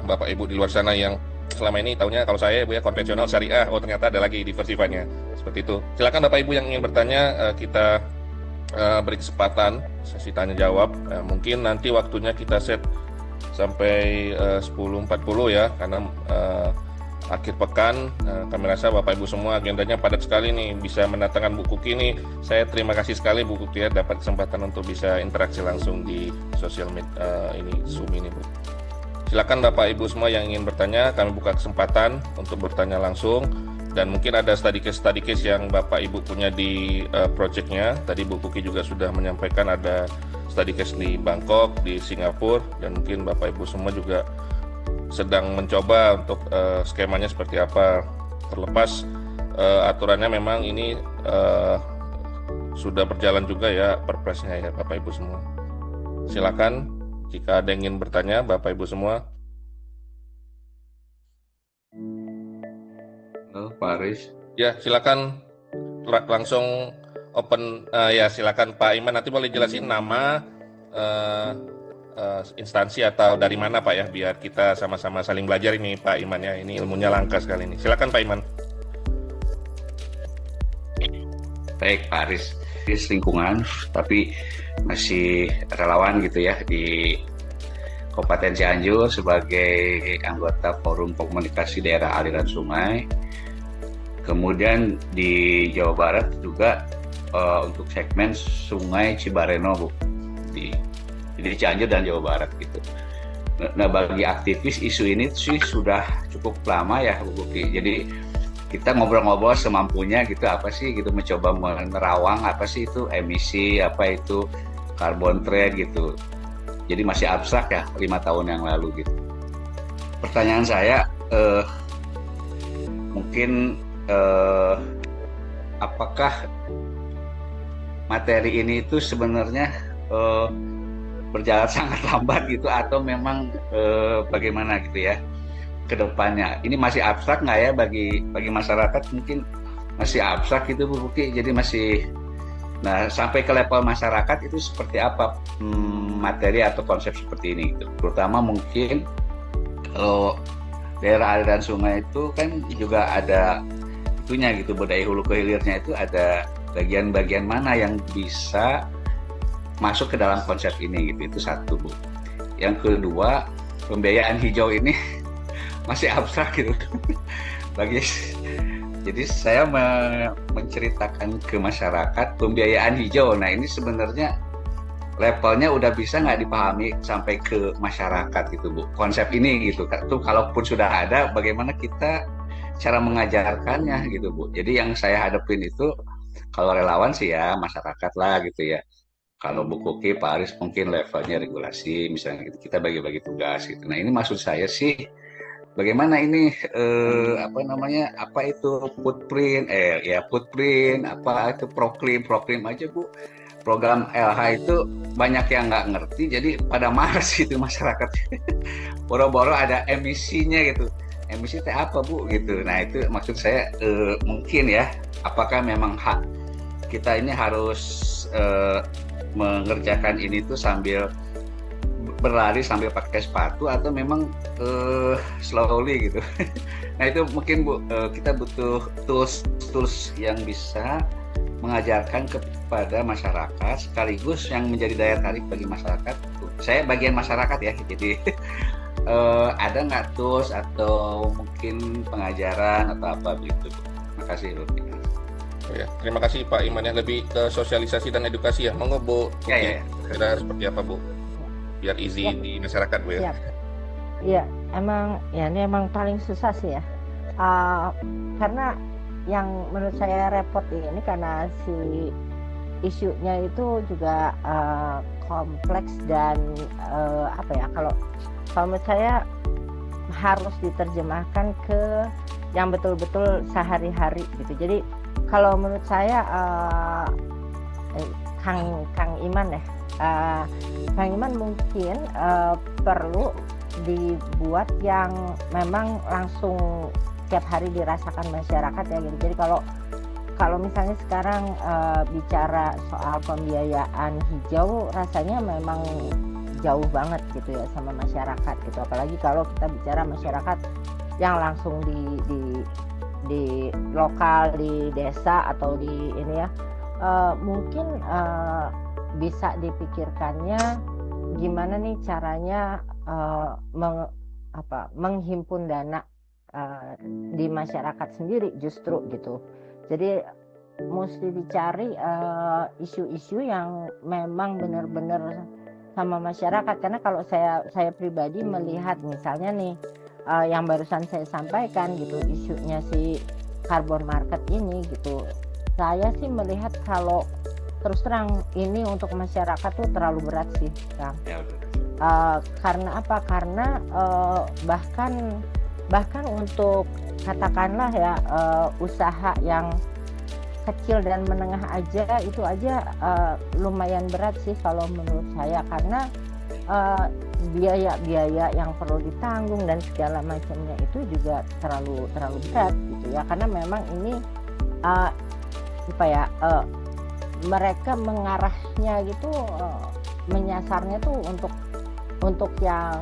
Bapak Ibu di luar sana yang selama ini tahunya kalau saya Bu ya konvensional syariah, oh ternyata ada lagi diversifannya. Seperti itu. Silakan Bapak Ibu yang ingin bertanya, kita beri kesempatan sesi tanya jawab. Mungkin nanti waktunya kita set sampai 10.40 ya, karena akhir pekan kami rasa Bapak Ibu semua agendanya padat sekali nih, bisa mendatangkan Bu Kuki nih. Saya terima kasih sekali Bu Kuki ya, dapat kesempatan untuk bisa interaksi langsung di sosial media ini, Zoom ini Bu. Silakan Bapak Ibu semua yang ingin bertanya, kami buka kesempatan untuk bertanya langsung. Dan mungkin ada study case yang Bapak Ibu punya di projectnya. Tadi Bu Kuki juga sudah menyampaikan ada study case di Bangkok, di Singapura, dan mungkin Bapak Ibu semua juga sedang mencoba untuk skemanya seperti apa. Terlepas aturannya memang ini sudah berjalan juga ya perpresnya ya Bapak Ibu semua. Silakan jika ada yang ingin bertanya Bapak Ibu semua. Halo Pak Aris. Ya silakan langsung open ya, silakan Pak Iman, nanti boleh jelasin nama instansi atau dari mana Pak ya, biar kita sama-sama saling belajar ini Pak Iman ya, ini ilmunya langka sekali ini. Silakan Pak Iman. Baik Pak Aris, di lingkungan tapi masih relawan gitu ya di Kabupaten Cianjur sebagai anggota Forum Komunikasi Daerah Aliran Sungai. Kemudian di Jawa Barat juga untuk segmen Sungai Cibareno Bu, di Cianjur dan Jawa Barat gitu. Nah bagi aktivis isu ini sih sudah cukup lama ya Bu Kuki. Jadi kita ngobrol-ngobrol semampunya gitu, apa sih gitu, mencoba menerawang apa sih itu emisi, apa itu carbon trade gitu. Jadi masih abstrak ya 5 tahun yang lalu gitu. Pertanyaan saya mungkin apakah materi ini itu sebenarnya berjalan sangat lambat gitu, atau memang bagaimana gitu ya ke depannya? Ini masih abstrak nggak ya bagi masyarakat, mungkin masih abstrak gitu Bu Kuki, jadi masih Nah, sampai ke level masyarakat itu seperti apa materi atau konsep seperti ini gitu. Terutama mungkin kalau daerah aliran sungai itu kan juga ada itunya gitu, budaya hulu ke hilirnya itu ada bagian-bagian mana yang bisa masuk ke dalam konsep ini gitu. Itu satu, Bu. Yang kedua, pembiayaan hijau ini masih abstrak gitu. Jadi saya menceritakan ke masyarakat pembiayaan hijau. Nah, ini sebenarnya levelnya udah bisa nggak dipahami sampai ke masyarakat gitu, Bu. Konsep ini gitu. Tuh kalaupun sudah ada, bagaimana kita cara mengajarkannya gitu, Bu. Jadi yang saya hadapin itu kalau relawan sih ya masyarakat lah gitu ya. Kalau Bu Kuki, Pak Aris mungkin levelnya regulasi, misalnya gitu. Kita bagi-bagi tugas gitu. Nah, ini maksud saya sih bagaimana ini apa itu footprint apa itu proklim aja, Bu. Program LH itu banyak yang nggak ngerti, jadi pada males gitu masyarakat. Boro-boro ada emisinya gitu. Emisi teh apa, Bu, gitu. Nah, itu maksud saya mungkin ya, apakah memang hak kita ini harus mengerjakan ini tuh sambil berlari sambil pakai sepatu atau memang slowly gitu. Nah, itu mungkin, Bu, kita butuh tools yang bisa mengajarkan kepada masyarakat sekaligus yang menjadi daya tarik bagi masyarakat. Saya bagian masyarakat ya, jadi ada nggak tools atau mungkin pengajaran atau apa begitu, Bu? Terima kasih, Bu. Ya, terima kasih Pak Iman, yang lebih ke sosialisasi dan edukasi ya. Monggo, Bu. Ya. Kira seperti apa, Bu? Biar easy di masyarakat, Bu ya. Iya, ini emang paling susah sih ya. Karena yang menurut saya repot ini karena si isunya itu juga kompleks dan kalau menurut saya harus diterjemahkan ke yang betul-betul sehari-hari gitu. Jadi kalau menurut saya Kang Iman ya, Kang Iman mungkin perlu dibuat yang memang langsung tiap hari dirasakan masyarakat ya gitu. Jadi kalau misalnya sekarang bicara soal pembiayaan hijau, rasanya memang jauh banget gitu ya sama masyarakat gitu. Apalagi kalau kita bicara masyarakat yang langsung di lokal, di desa atau di ini ya, mungkin bisa dipikirkannya gimana nih caranya menghimpun dana di masyarakat sendiri justru gitu. Jadi mesti dicari isu-isu yang memang benar-benar sama masyarakat, karena kalau saya pribadi melihat misalnya nih yang barusan saya sampaikan gitu, isunya si carbon market ini gitu, saya sih melihat kalau terus terang ini untuk masyarakat tuh terlalu berat sih, Kang. Karena apa? Karena bahkan untuk katakanlah ya usaha yang kecil dan menengah aja itu aja lumayan berat sih kalau menurut saya, karena biaya-biaya yang perlu ditanggung dan segala macamnya itu juga terlalu berat gitu ya, karena memang ini mereka mengarahnya gitu, menyasarnya tuh untuk yang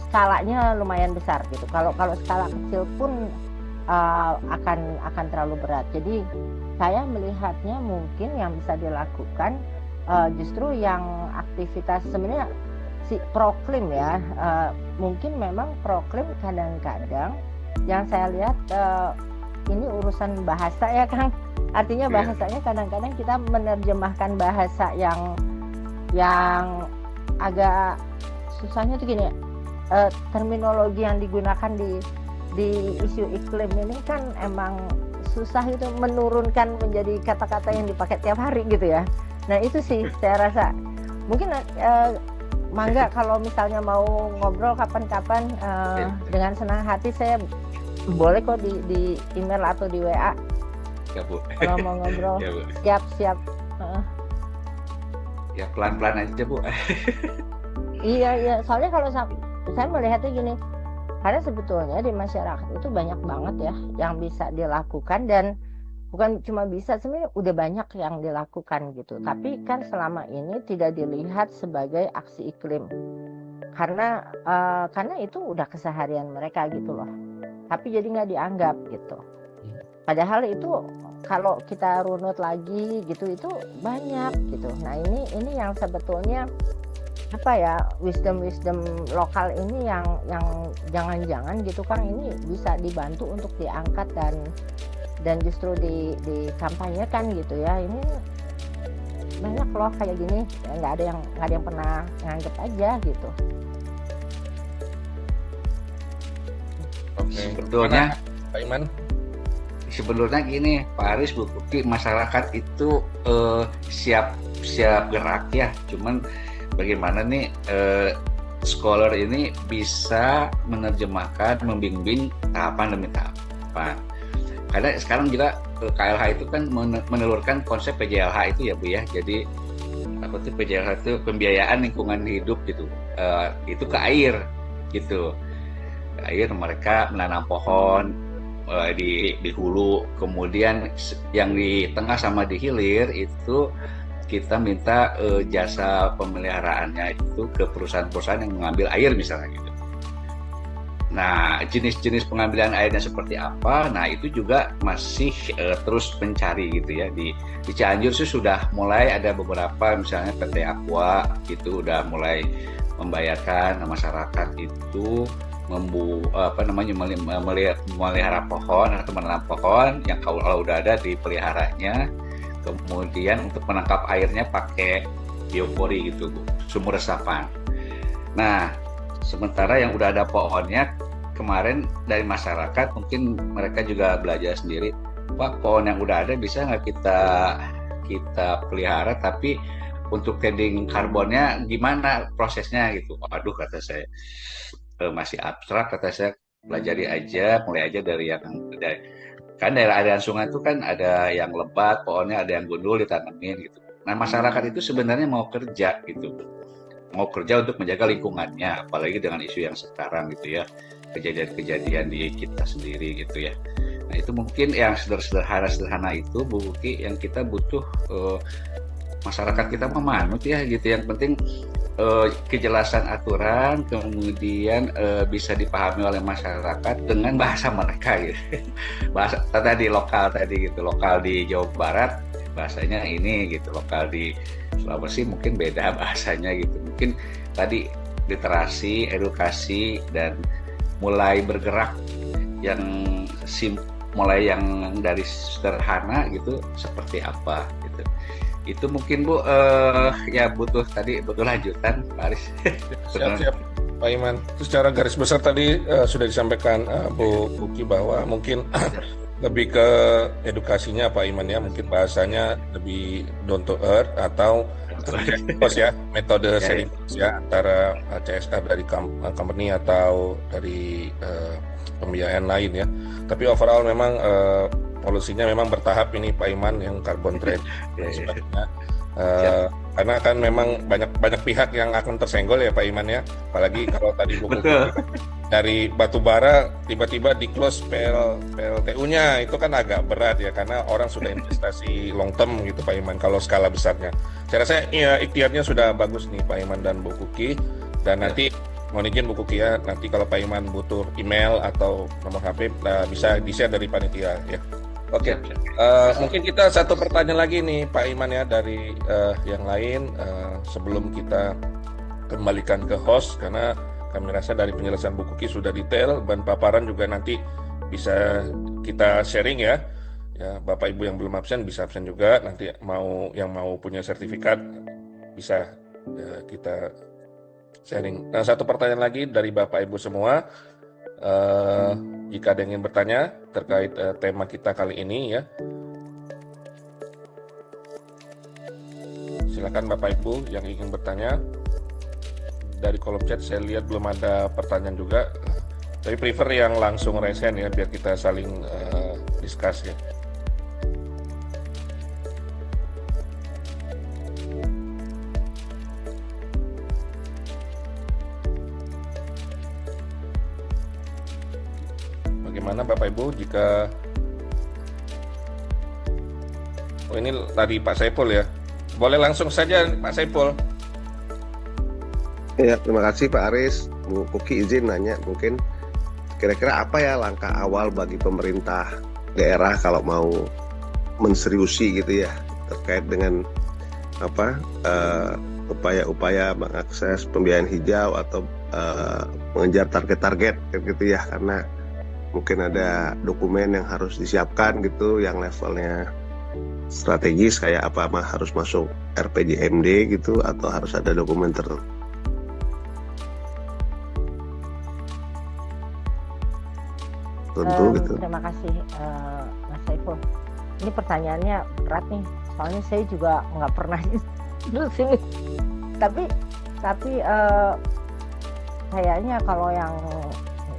skalanya lumayan besar gitu. Kalau skala kecil pun akan terlalu berat. Jadi saya melihatnya mungkin yang bisa dilakukan justru yang aktivitas sebenarnya si proklim ya, mungkin memang proklim kadang-kadang yang saya lihat ini urusan bahasa ya, Kang. Artinya bahasanya kadang-kadang kita menerjemahkan bahasa yang agak susahnya tuh gini, terminologi yang digunakan di isu iklim ini kan emang susah itu menurunkan menjadi kata-kata yang dipakai tiap hari gitu ya. Nah itu sih saya rasa mungkin mangga kalau misalnya mau ngobrol kapan-kapan dengan senang hati saya boleh kok di email atau di WA. Ya, Bu. Kalau mau ngobrol. Ya, Bu. Siap. Ya pelan-pelan aja, Bu. Iya. Soalnya kalau saya melihatnya gini, karena sebetulnya di masyarakat itu banyak banget ya yang bisa dilakukan, dan bukan cuma bisa, sebenarnya udah banyak yang dilakukan gitu. Tapi kan selama ini tidak dilihat sebagai aksi iklim karena itu udah keseharian mereka gitu loh. Tapi jadi nggak dianggap gitu. Padahal itu kalau kita runut lagi gitu itu banyak gitu. Nah ini yang sebetulnya apa ya, wisdom lokal ini yang jangan-jangan gitu Kang, ini bisa dibantu untuk diangkat dan justru dikampanyekan gitu ya. Ini banyak loh kayak gini, nggak ada yang pernah nganggep aja gitu. Oke, Sebetulnya Pak Iman. Sebenarnya gini, Pak Aris, Bu Kuki, masyarakat itu siap gerak ya. Cuman bagaimana nih scholar ini bisa menerjemahkan, membimbing tahapan demi tahapan. Karena sekarang juga KLH itu kan menelurkan konsep PJLH itu ya Bu ya. Jadi apa tuh PJLH itu pembiayaan lingkungan hidup gitu. Itu ke air gitu. Ke air mereka menanam pohon di hulu, kemudian yang di tengah sama di hilir itu kita minta jasa pemeliharaannya itu ke perusahaan-perusahaan yang mengambil air misalnya gitu. Nah, jenis-jenis pengambilan airnya seperti apa? Nah, itu juga masih terus mencari gitu ya. Di Cianjur sih sudah mulai ada beberapa, misalnya PT Aqua itu udah mulai membayarkan masyarakat itu memelihara pohon atau menanam pohon yang kalau udah ada dipeliharanya. Kemudian untuk menangkap airnya pakai biopori gitu, Bu, sumur resapan. Nah, sementara yang udah ada pohonnya, kemarin dari masyarakat mungkin mereka juga belajar sendiri, Pak, pohon yang udah ada bisa nggak kita pelihara, tapi untuk trading karbonnya gimana prosesnya gitu. Aduh, kata saya masih abstrak, kata saya pelajari aja, mulai aja dari kan daerah aliran sungai itu kan ada yang lebat pohonnya, ada yang gundul ditanemin gitu. Nah, masyarakat itu sebenarnya mau kerja gitu, mau kerja untuk menjaga lingkungannya, apalagi dengan isu yang sekarang gitu ya, kejadian-kejadian di kita sendiri gitu ya. Nah, itu mungkin yang sederhana itu Bu Uki, yang kita butuh masyarakat kita memanut ya gitu. Yang penting kejelasan aturan, kemudian bisa dipahami oleh masyarakat dengan bahasa mereka gitu. Bahasa tadi lokal gitu, lokal di Jawa Barat bahasanya ini gitu, lokal di Sulawesi mungkin beda bahasanya gitu. Mungkin tadi literasi, edukasi, dan mulai bergerak yang mulai yang dari sederhana gitu seperti apa gitu. Itu mungkin Bu ya butuh lanjutan Pak Aris. Siap Pak Iman. Itu secara garis besar tadi sudah disampaikan Bu Uki bahwa mungkin lebih ke edukasinya Pak Iman ya, mungkin bahasanya lebih down to earth atau ya, metode sharing ya antara CSR dari company atau dari pembiayaan lain ya. Tapi overall memang polusinya memang bertahap ini Pak Iman, yang carbon trade dan sebagainya. Karena kan memang banyak pihak yang akan tersenggol ya Pak Iman ya, apalagi kalau tadi buku dari batu bara tiba-tiba di close PLTU-nya, itu kan agak berat ya, karena orang sudah investasi long term gitu Pak Iman kalau skala besarnya. Saya rasa ya ikhtiarnya sudah bagus nih Pak Iman dan Bu Kuki, dan nanti mohon izin Bu Kuki ya, nanti kalau Pak Iman butuh email atau nomor HP bisa di-share dari panitia ya. Oke, mungkin kita satu pertanyaan lagi nih Pak Iman ya dari yang lain sebelum kita kembalikan ke host, karena kami rasa dari penjelasan Bu Kuki sudah detail, dan paparan juga nanti bisa kita sharing ya. Ya, Bapak Ibu yang belum absen bisa absen juga, nanti yang mau punya sertifikat bisa kita sharing. Nah, satu pertanyaan lagi dari Bapak Ibu semua. Jika ada yang ingin bertanya terkait tema kita kali ini ya, silakan Bapak Ibu yang ingin bertanya. Dari kolom chat saya lihat belum ada pertanyaan juga, tapi prefer yang langsung raise hand ya, biar kita saling discuss ya. Bagaimana Bapak Ibu jika Oh, ini tadi Pak Saiful ya. Boleh langsung saja Pak Saiful. Ya, terima kasih Pak Aris. Bu Kuki izin nanya, mungkin kira-kira apa ya langkah awal bagi pemerintah daerah kalau mau menseriusi gitu ya terkait dengan upaya-upaya mengakses pembiayaan hijau atau mengejar target-target gitu ya, karena mungkin ada dokumen yang harus disiapkan gitu yang levelnya strategis kayak apa harus masuk RPJMD gitu atau harus ada dokumen tertentu gitu. Terima kasih Mas Saiful. Ini pertanyaannya berat nih, soalnya saya juga nggak pernah di sini. Tapi kayaknya kalau yang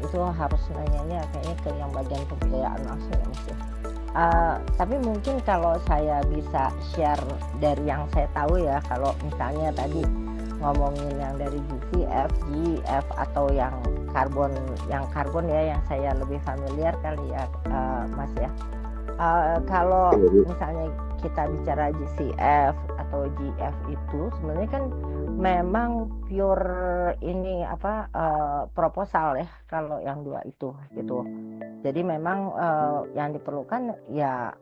itu harus nanyanya kayaknya ke yang bagian pembiayaan langsung ya Mas. Tapi mungkin kalau saya bisa share dari yang saya tahu ya, kalau misalnya tadi ngomongin yang dari GF atau yang karbon ya yang saya lebih familiar kali ya Mas ya. Kalau misalnya kita bicara GCF atau GF itu sebenarnya kan memang pure ini proposal ya kalau yang dua itu gitu. Jadi memang yang diperlukan ya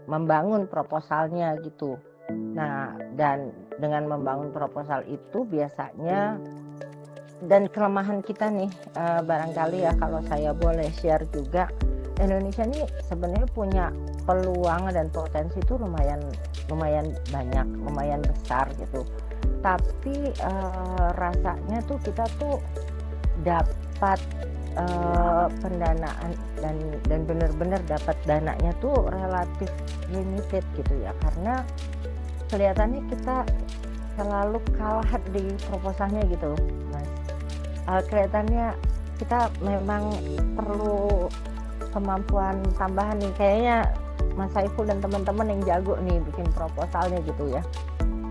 membangun proposalnya gitu. Nah, dan dengan membangun proposal itu biasanya dan kelemahan kita nih barangkali ya kalau saya boleh share juga, Indonesia ini sebenarnya punya peluang dan potensi itu lumayan banyak, lumayan besar gitu. Tapi rasanya tuh kita tuh dapat pendanaan dan benar-benar dapat dananya tuh relatif limited gitu ya, karena kelihatannya kita selalu kalah di proposalnya gitu Mas. Kelihatannya kita memang perlu kemampuan tambahan nih, kayaknya Mas Saiful dan teman-teman yang jago nih bikin proposalnya gitu ya.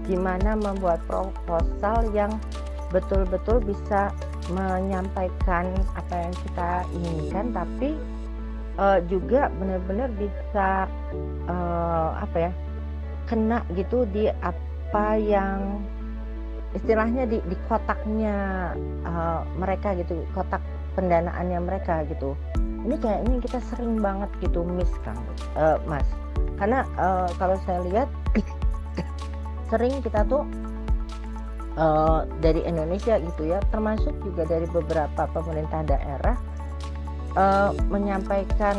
Gimana membuat proposal yang betul-betul bisa menyampaikan apa yang kita inginkan, tapi juga benar-benar bisa kena gitu di apa yang istilahnya di kotaknya mereka gitu, kotak pendanaannya mereka gitu. Ini kayaknya kita sering banget gitu miss Kang Mas, karena kalau saya lihat sering kita tuh dari Indonesia gitu ya, termasuk juga dari beberapa pemerintah daerah menyampaikan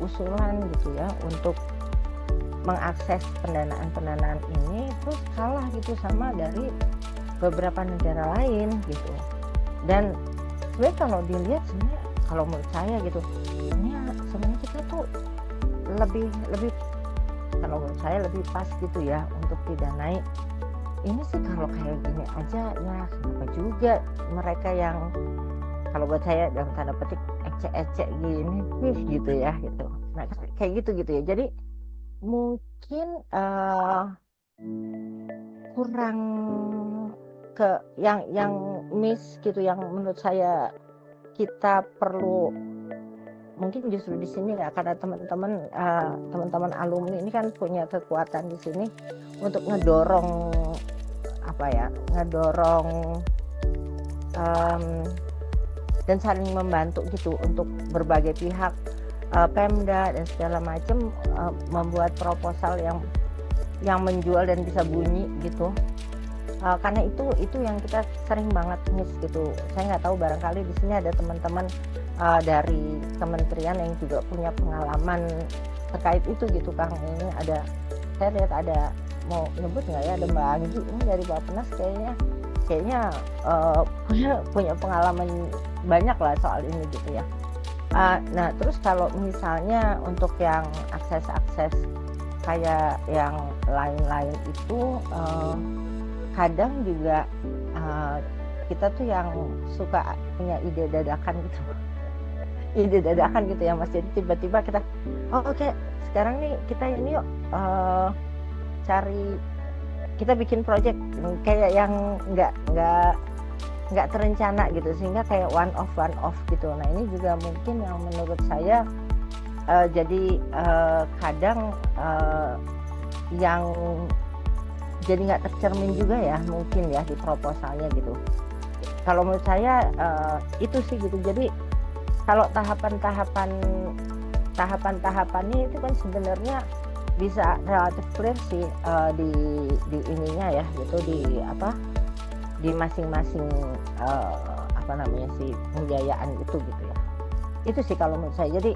usulan gitu ya untuk mengakses pendanaan ini, terus kalah gitu sama dari beberapa negara lain gitu. Dan sebenarnya kalau dilihat sebenarnya kalau menurut saya gitu, ini sebenarnya kita tuh lebih kalau menurut saya lebih pas gitu ya untuk didanai. Ini sih kalau kayak gini aja ya kenapa juga mereka yang kalau buat saya dalam tanda petik ecek-ecek gini gitu ya gitu. Nah kayak gitu ya. Jadi mungkin kurang ke yang miss gitu, yang menurut saya kita perlu mungkin justru di sini ya, karena teman-teman alumni ini kan punya kekuatan di sini untuk ngedorong dan saling membantu gitu untuk berbagai pihak, Pemda dan segala macam membuat proposal yang menjual dan bisa bunyi gitu. Karena itu yang kita sering banget miss gitu. Saya nggak tahu, barangkali di sini ada teman-teman dari kementerian yang juga punya pengalaman terkait itu gitu Kang. Ini ada, saya lihat ada, mau nyebut nggak ya, ada Mbak Anggi ini dari Bappenas kayaknya punya pengalaman banyak lah soal ini gitu ya. Nah terus kalau misalnya untuk yang akses kayak yang lain-lain itu kadang juga kita tuh yang suka punya ide dadakan gitu ya Mas. Jadi tiba-tiba kita oke, sekarang nih kita ini yuk kita bikin project kayak yang nggak terencana gitu, sehingga kayak one off gitu. Nah ini juga mungkin yang menurut saya Jadi kadang yang jadi nggak tercermin juga ya mungkin ya di proposalnya gitu. Kalau menurut saya itu sih gitu. Jadi kalau tahapan-tahapannya itu kan sebenarnya bisa relatif clear sih di ininya ya gitu, di masing-masing apa namanya sih pembiayaan itu gitu ya. Itu sih kalau menurut saya. Jadi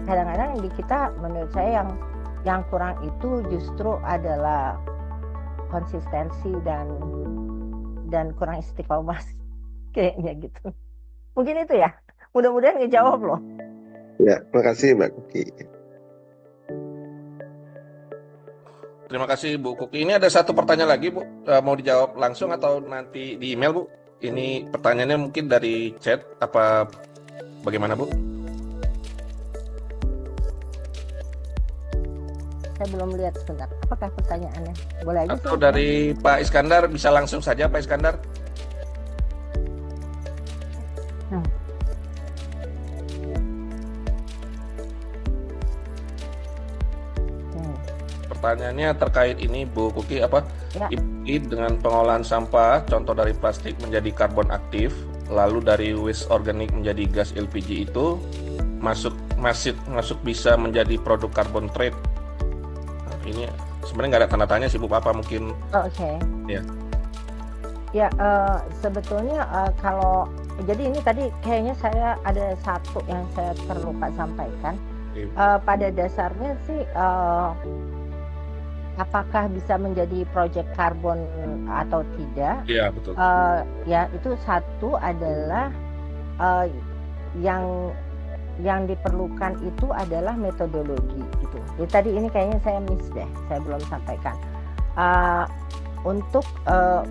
kadang-kadang di kita menurut saya yang kurang itu justru adalah konsistensi dan kurang istiqomah kayaknya gitu. Mungkin itu ya. Mudah-mudahan ngejawab loh. Ya, makasih Mbak Kuki. Terima kasih Bu Kuki. Ini ada satu pertanyaan lagi Bu. Mau dijawab langsung atau nanti di email Bu? Ini pertanyaannya mungkin dari chat apa bagaimana Bu? Saya belum lihat sebentar. Apakah pertanyaannya? Boleh aja. Atau dari Pak Iskandar, bisa langsung saja Pak Iskandar. Pertanyaannya terkait ini Bu Kuki, apa Ya. dengan pengolahan sampah, contoh dari plastik menjadi karbon aktif, lalu dari waste organik menjadi gas LPG itu masuk bisa menjadi produk carbon trade. Nah, ini sebenarnya nggak ada tanda tanya sih Bu, apa mungkin? Oke. Ya. Ya sebetulnya kalau jadi ini tadi kayaknya saya ada satu yang saya terlupa sampaikan. Pada dasarnya sih apakah bisa menjadi proyek karbon atau tidak? Iya betul. Ya itu satu adalah yang diperlukan itu adalah metodologi gitu. Jadi tadi ini kayaknya saya miss deh, saya belum sampaikan. Untuk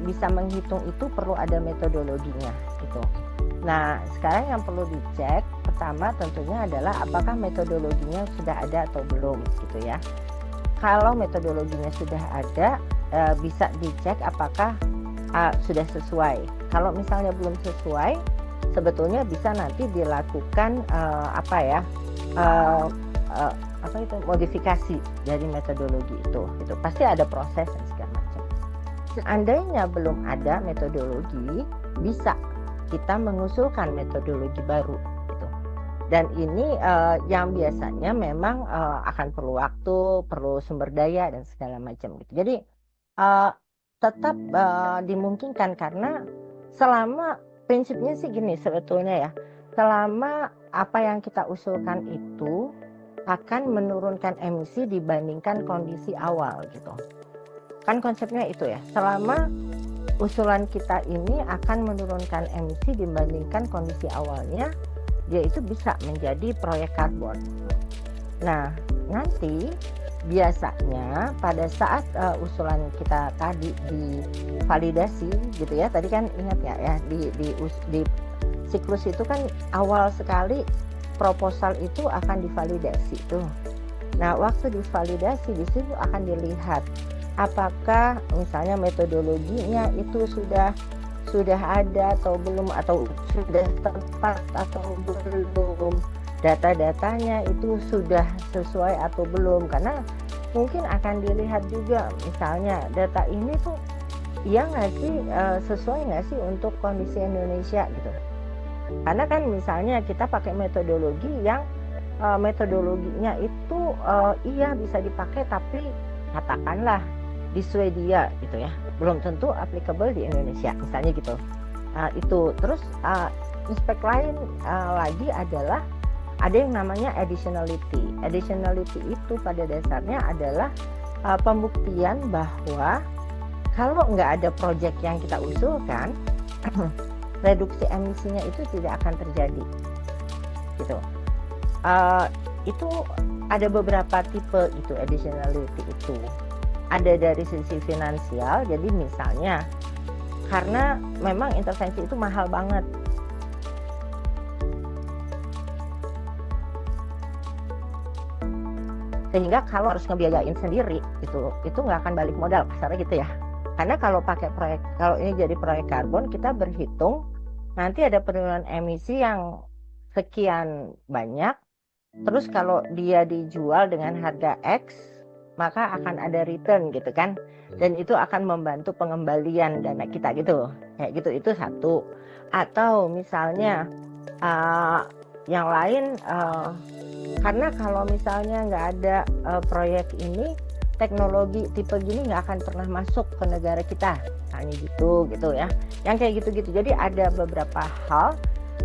bisa menghitung itu perlu ada metodologinya gitu. Nah sekarang yang perlu dicek pertama tentunya adalah apakah metodologinya sudah ada atau belum gitu ya. Kalau metodologinya sudah ada, bisa dicek apakah sudah sesuai. Kalau misalnya belum sesuai, sebetulnya bisa nanti dilakukan modifikasi dari metodologi itu. Itu pasti ada proses dan segala macam. Seandainya belum ada metodologi, bisa kita mengusulkan metodologi baru. Dan ini yang biasanya memang akan perlu waktu, perlu sumber daya dan segala macam gitu. Jadi tetap dimungkinkan karena selama prinsipnya sih gini sebetulnya ya, selama apa yang kita usulkan itu akan menurunkan emisi dibandingkan kondisi awal gitu. Kan konsepnya itu ya, selama usulan kita ini akan menurunkan emisi dibandingkan kondisi awalnya, dia itu bisa menjadi proyek karbon. Nah, nanti biasanya pada saat usulan kita tadi divalidasi gitu ya. Tadi kan ingat ya di siklus itu kan awal sekali proposal itu akan divalidasi tuh. Nah, waktu divalidasi di situ akan dilihat apakah misalnya metodologinya itu sudah ada atau belum, atau sudah tepat atau belum, data-datanya itu sudah sesuai atau belum, karena mungkin akan dilihat juga misalnya data ini tuh iya nggak sih, sesuai nggak sih untuk kondisi Indonesia gitu. Karena kan misalnya kita pakai metodologi yang metodologinya itu iya bisa dipakai, tapi katakanlah di Swedia gitu ya, belum tentu applicable di Indonesia misalnya gitu. Itu terus aspek lain lagi adalah ada yang namanya additionality. Additionality itu pada dasarnya adalah pembuktian bahwa kalau nggak ada proyek yang kita usulkan, reduksi emisinya itu tidak akan terjadi gitu. Itu ada beberapa tipe itu additionality itu. Ada dari sisi finansial, jadi misalnya karena memang intervensi itu mahal banget. Sehingga kalau harus ngebiayain sendiri itu nggak akan balik modal kasarnya gitu ya. Karena kalau pakai proyek, kalau ini jadi proyek karbon, kita berhitung nanti ada penurunan emisi yang sekian banyak Terus kalau dia dijual dengan harga X, maka akan ada return gitu kan. Dan itu akan membantu pengembalian dana kita gitu. Kayak gitu, itu satu. Atau misalnya yang lain, karena kalau misalnya nggak ada proyek ini, teknologi tipe gini nggak akan pernah masuk ke negara kita. Misalnya gitu ya. Yang kayak gitu-gitu. Jadi ada beberapa hal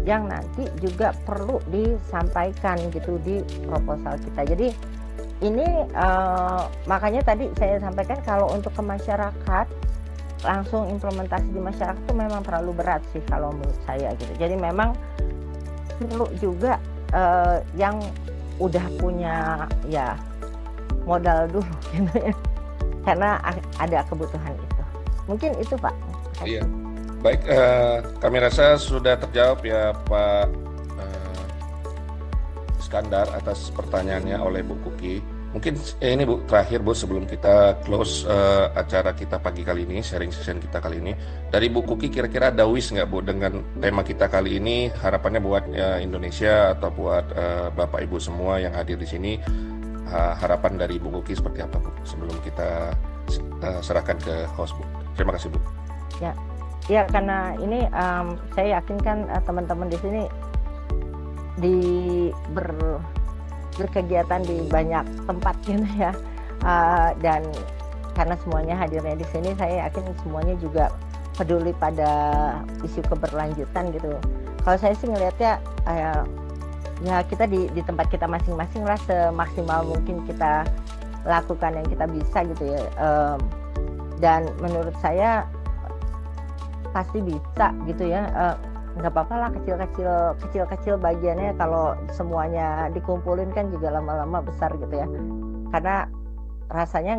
yang nanti juga perlu disampaikan gitu di proposal kita. Jadi ini makanya tadi saya sampaikan kalau untuk ke masyarakat, langsung implementasi di masyarakat itu memang terlalu berat sih kalau menurut saya gitu. Jadi memang perlu juga yang udah punya ya modal dulu gitu ya, karena ada kebutuhan itu. Mungkin itu Pak. Iya. Baik, kami rasa sudah terjawab ya Pak Iskandar atas pertanyaannya oleh Bu Kuki. Mungkin ini Bu, terakhir Bu, sebelum kita close acara kita pagi kali ini, sharing session kita kali ini. Dari Bu Kuki kira-kira ada wish nggak Bu dengan tema kita kali ini, harapannya buat Indonesia atau buat Bapak Ibu semua yang hadir di sini, harapan dari Bu Kuki seperti apa Bu, sebelum kita serahkan ke host Bu. Terima kasih Bu. Ya karena ini saya yakin kan teman-teman di sini berkegiatan di banyak tempat gitu ya, dan karena semuanya hadirnya di sini, saya yakin semuanya juga peduli pada isu keberlanjutan gitu. Kalau saya sih ngelihatnya ya kita di tempat kita masing-masing lah, semaksimal mungkin kita lakukan yang kita bisa gitu ya, dan menurut saya pasti bisa gitu ya. Nggak apa-apa lah kecil-kecil bagiannya, kalau semuanya dikumpulin kan juga lama-lama besar gitu ya. Karena rasanya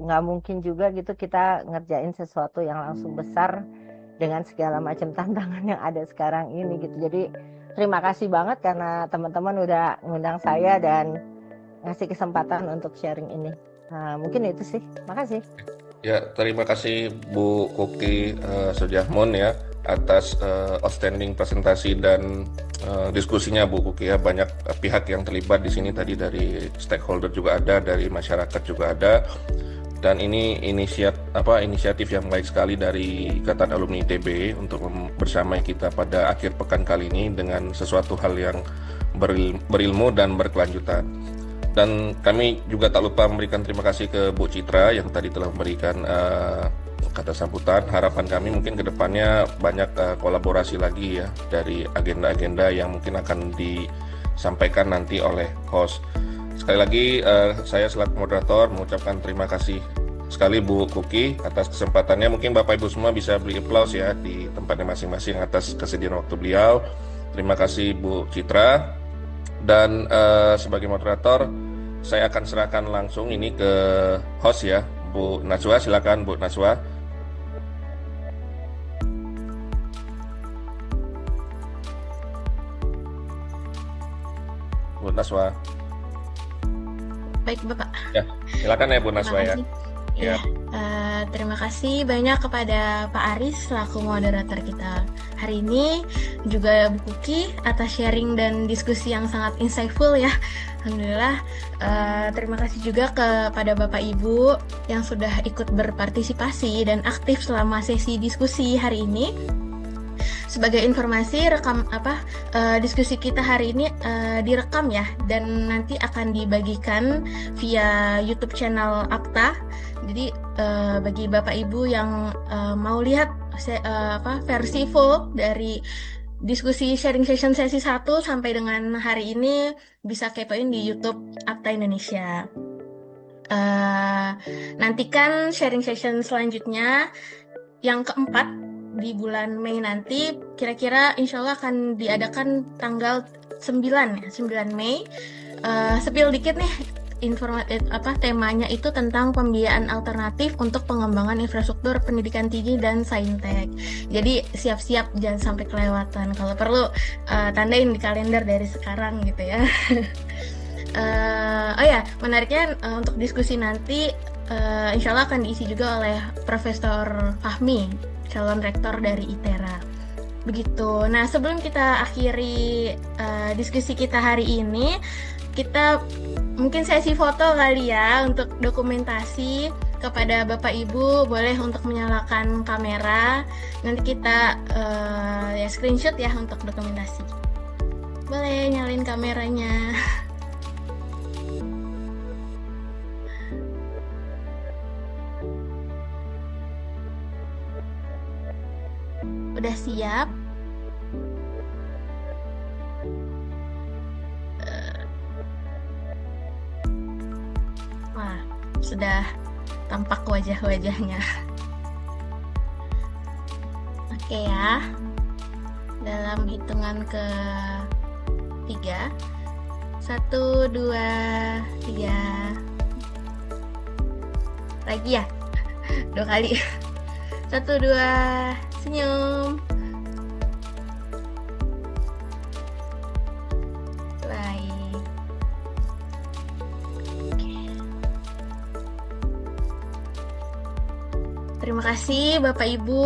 nggak mungkin juga gitu kita ngerjain sesuatu yang langsung besar dengan segala macam tantangan yang ada sekarang ini gitu. Jadi terima kasih banget karena teman-teman udah ngundang saya dan ngasih kesempatan untuk sharing ini. Mungkin itu sih. Makasih. Ya, terima kasih Bu Kuki Sujahmun ya atas outstanding presentasi dan diskusinya Bu Kuki ya. Banyak pihak yang terlibat di sini tadi, dari stakeholder juga ada, dari masyarakat juga ada. Dan ini inisiatif yang baik sekali dari Ikatan Alumni ITB untuk bersamai kita pada akhir pekan kali ini dengan sesuatu hal yang berilmu dan berkelanjutan. Dan kami juga tak lupa memberikan terima kasih ke Bu Citra yang tadi telah memberikan kata sambutan. Harapan kami mungkin ke depannya banyak kolaborasi lagi ya dari agenda-agenda yang mungkin akan disampaikan nanti oleh host. Sekali lagi saya selaku moderator mengucapkan terima kasih sekali Bu Kuki atas kesempatannya. Mungkin Bapak Ibu semua bisa beri aplaus ya di tempatnya masing-masing atas kesediaan waktu beliau. Terima kasih Bu Citra. Dan sebagai moderator saya akan serahkan langsung ini ke host ya, Bu Najwa. Silakan Bu Najwa. Bu Najwa. Baik Bapak. Ya, silakan ya Bu Najwa ya. Ya. Terima kasih banyak kepada Pak Aris selaku moderator kita hari ini, juga Bu Kuki atas sharing dan diskusi yang sangat insightful ya. Alhamdulillah. Terima kasih juga kepada Bapak Ibu yang sudah ikut berpartisipasi dan aktif selama sesi diskusi hari ini. Sebagai informasi, diskusi kita hari ini direkam ya, dan nanti akan dibagikan via YouTube channel Akta. Jadi bagi Bapak Ibu yang mau lihat versi full dari diskusi sharing session sesi 1 sampai dengan hari ini, bisa kepoin di YouTube Akta Indonesia. Nantikan sharing session selanjutnya yang keempat di bulan Mei nanti, kira-kira insya Allah akan diadakan tanggal 9 Mei. Sepil dikit nih, temanya itu tentang pembiayaan alternatif untuk pengembangan infrastruktur pendidikan tinggi dan saintek. Jadi siap-siap jangan sampai kelewatan. Kalau perlu tandain di kalender dari sekarang gitu ya. Menariknya untuk diskusi nanti insya Allah akan diisi juga oleh Profesor Fahmi, calon rektor dari ITERA. Begitu. Nah, sebelum kita akhiri diskusi kita hari ini, kita mungkin sesi foto kali ya untuk dokumentasi. Kepada Bapak Ibu boleh untuk menyalakan kamera. Nanti kita ya screenshot ya untuk dokumentasi. Boleh nyalain kameranya. Udah siap? Wah, sudah tampak wajah-wajahnya. Oke ya. Dalam hitungan ke 3. 1, 2, 3. Lagi ya? 2 kali. 1, 2, senyum. Baik. Oke. Terima kasih Bapak Ibu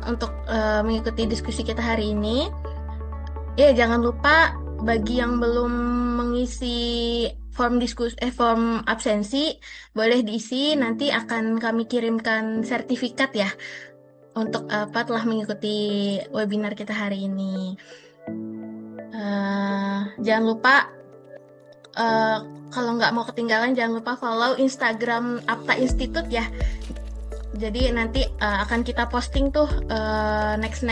untuk mengikuti diskusi kita hari ini. Ya, jangan lupa bagi yang belum mengisi form absensi boleh diisi, nanti akan kami kirimkan sertifikat ya untuk telah mengikuti webinar kita hari ini. Jangan lupa kalau nggak mau ketinggalan, jangan lupa follow Instagram Apta Institute ya. Jadi nanti akan kita posting tuh next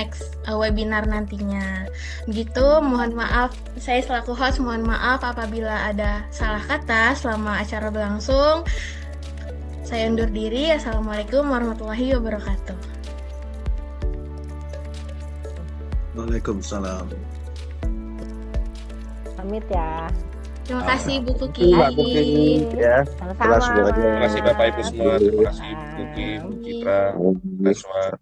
webinar nantinya. Begitu, mohon maaf, saya selaku host mohon maaf apabila ada salah kata selama acara berlangsung. Saya undur diri. Assalamualaikum warahmatullahi wabarakatuh. Waalaikumsalam. Pamit ya. Terima kasih Bu Kuki. Mbak Kuki ya. Sama-sama. Terima kasih Bapak Ibu semua. Terima kasih Bu Kuki, Bu Citra, Naswa.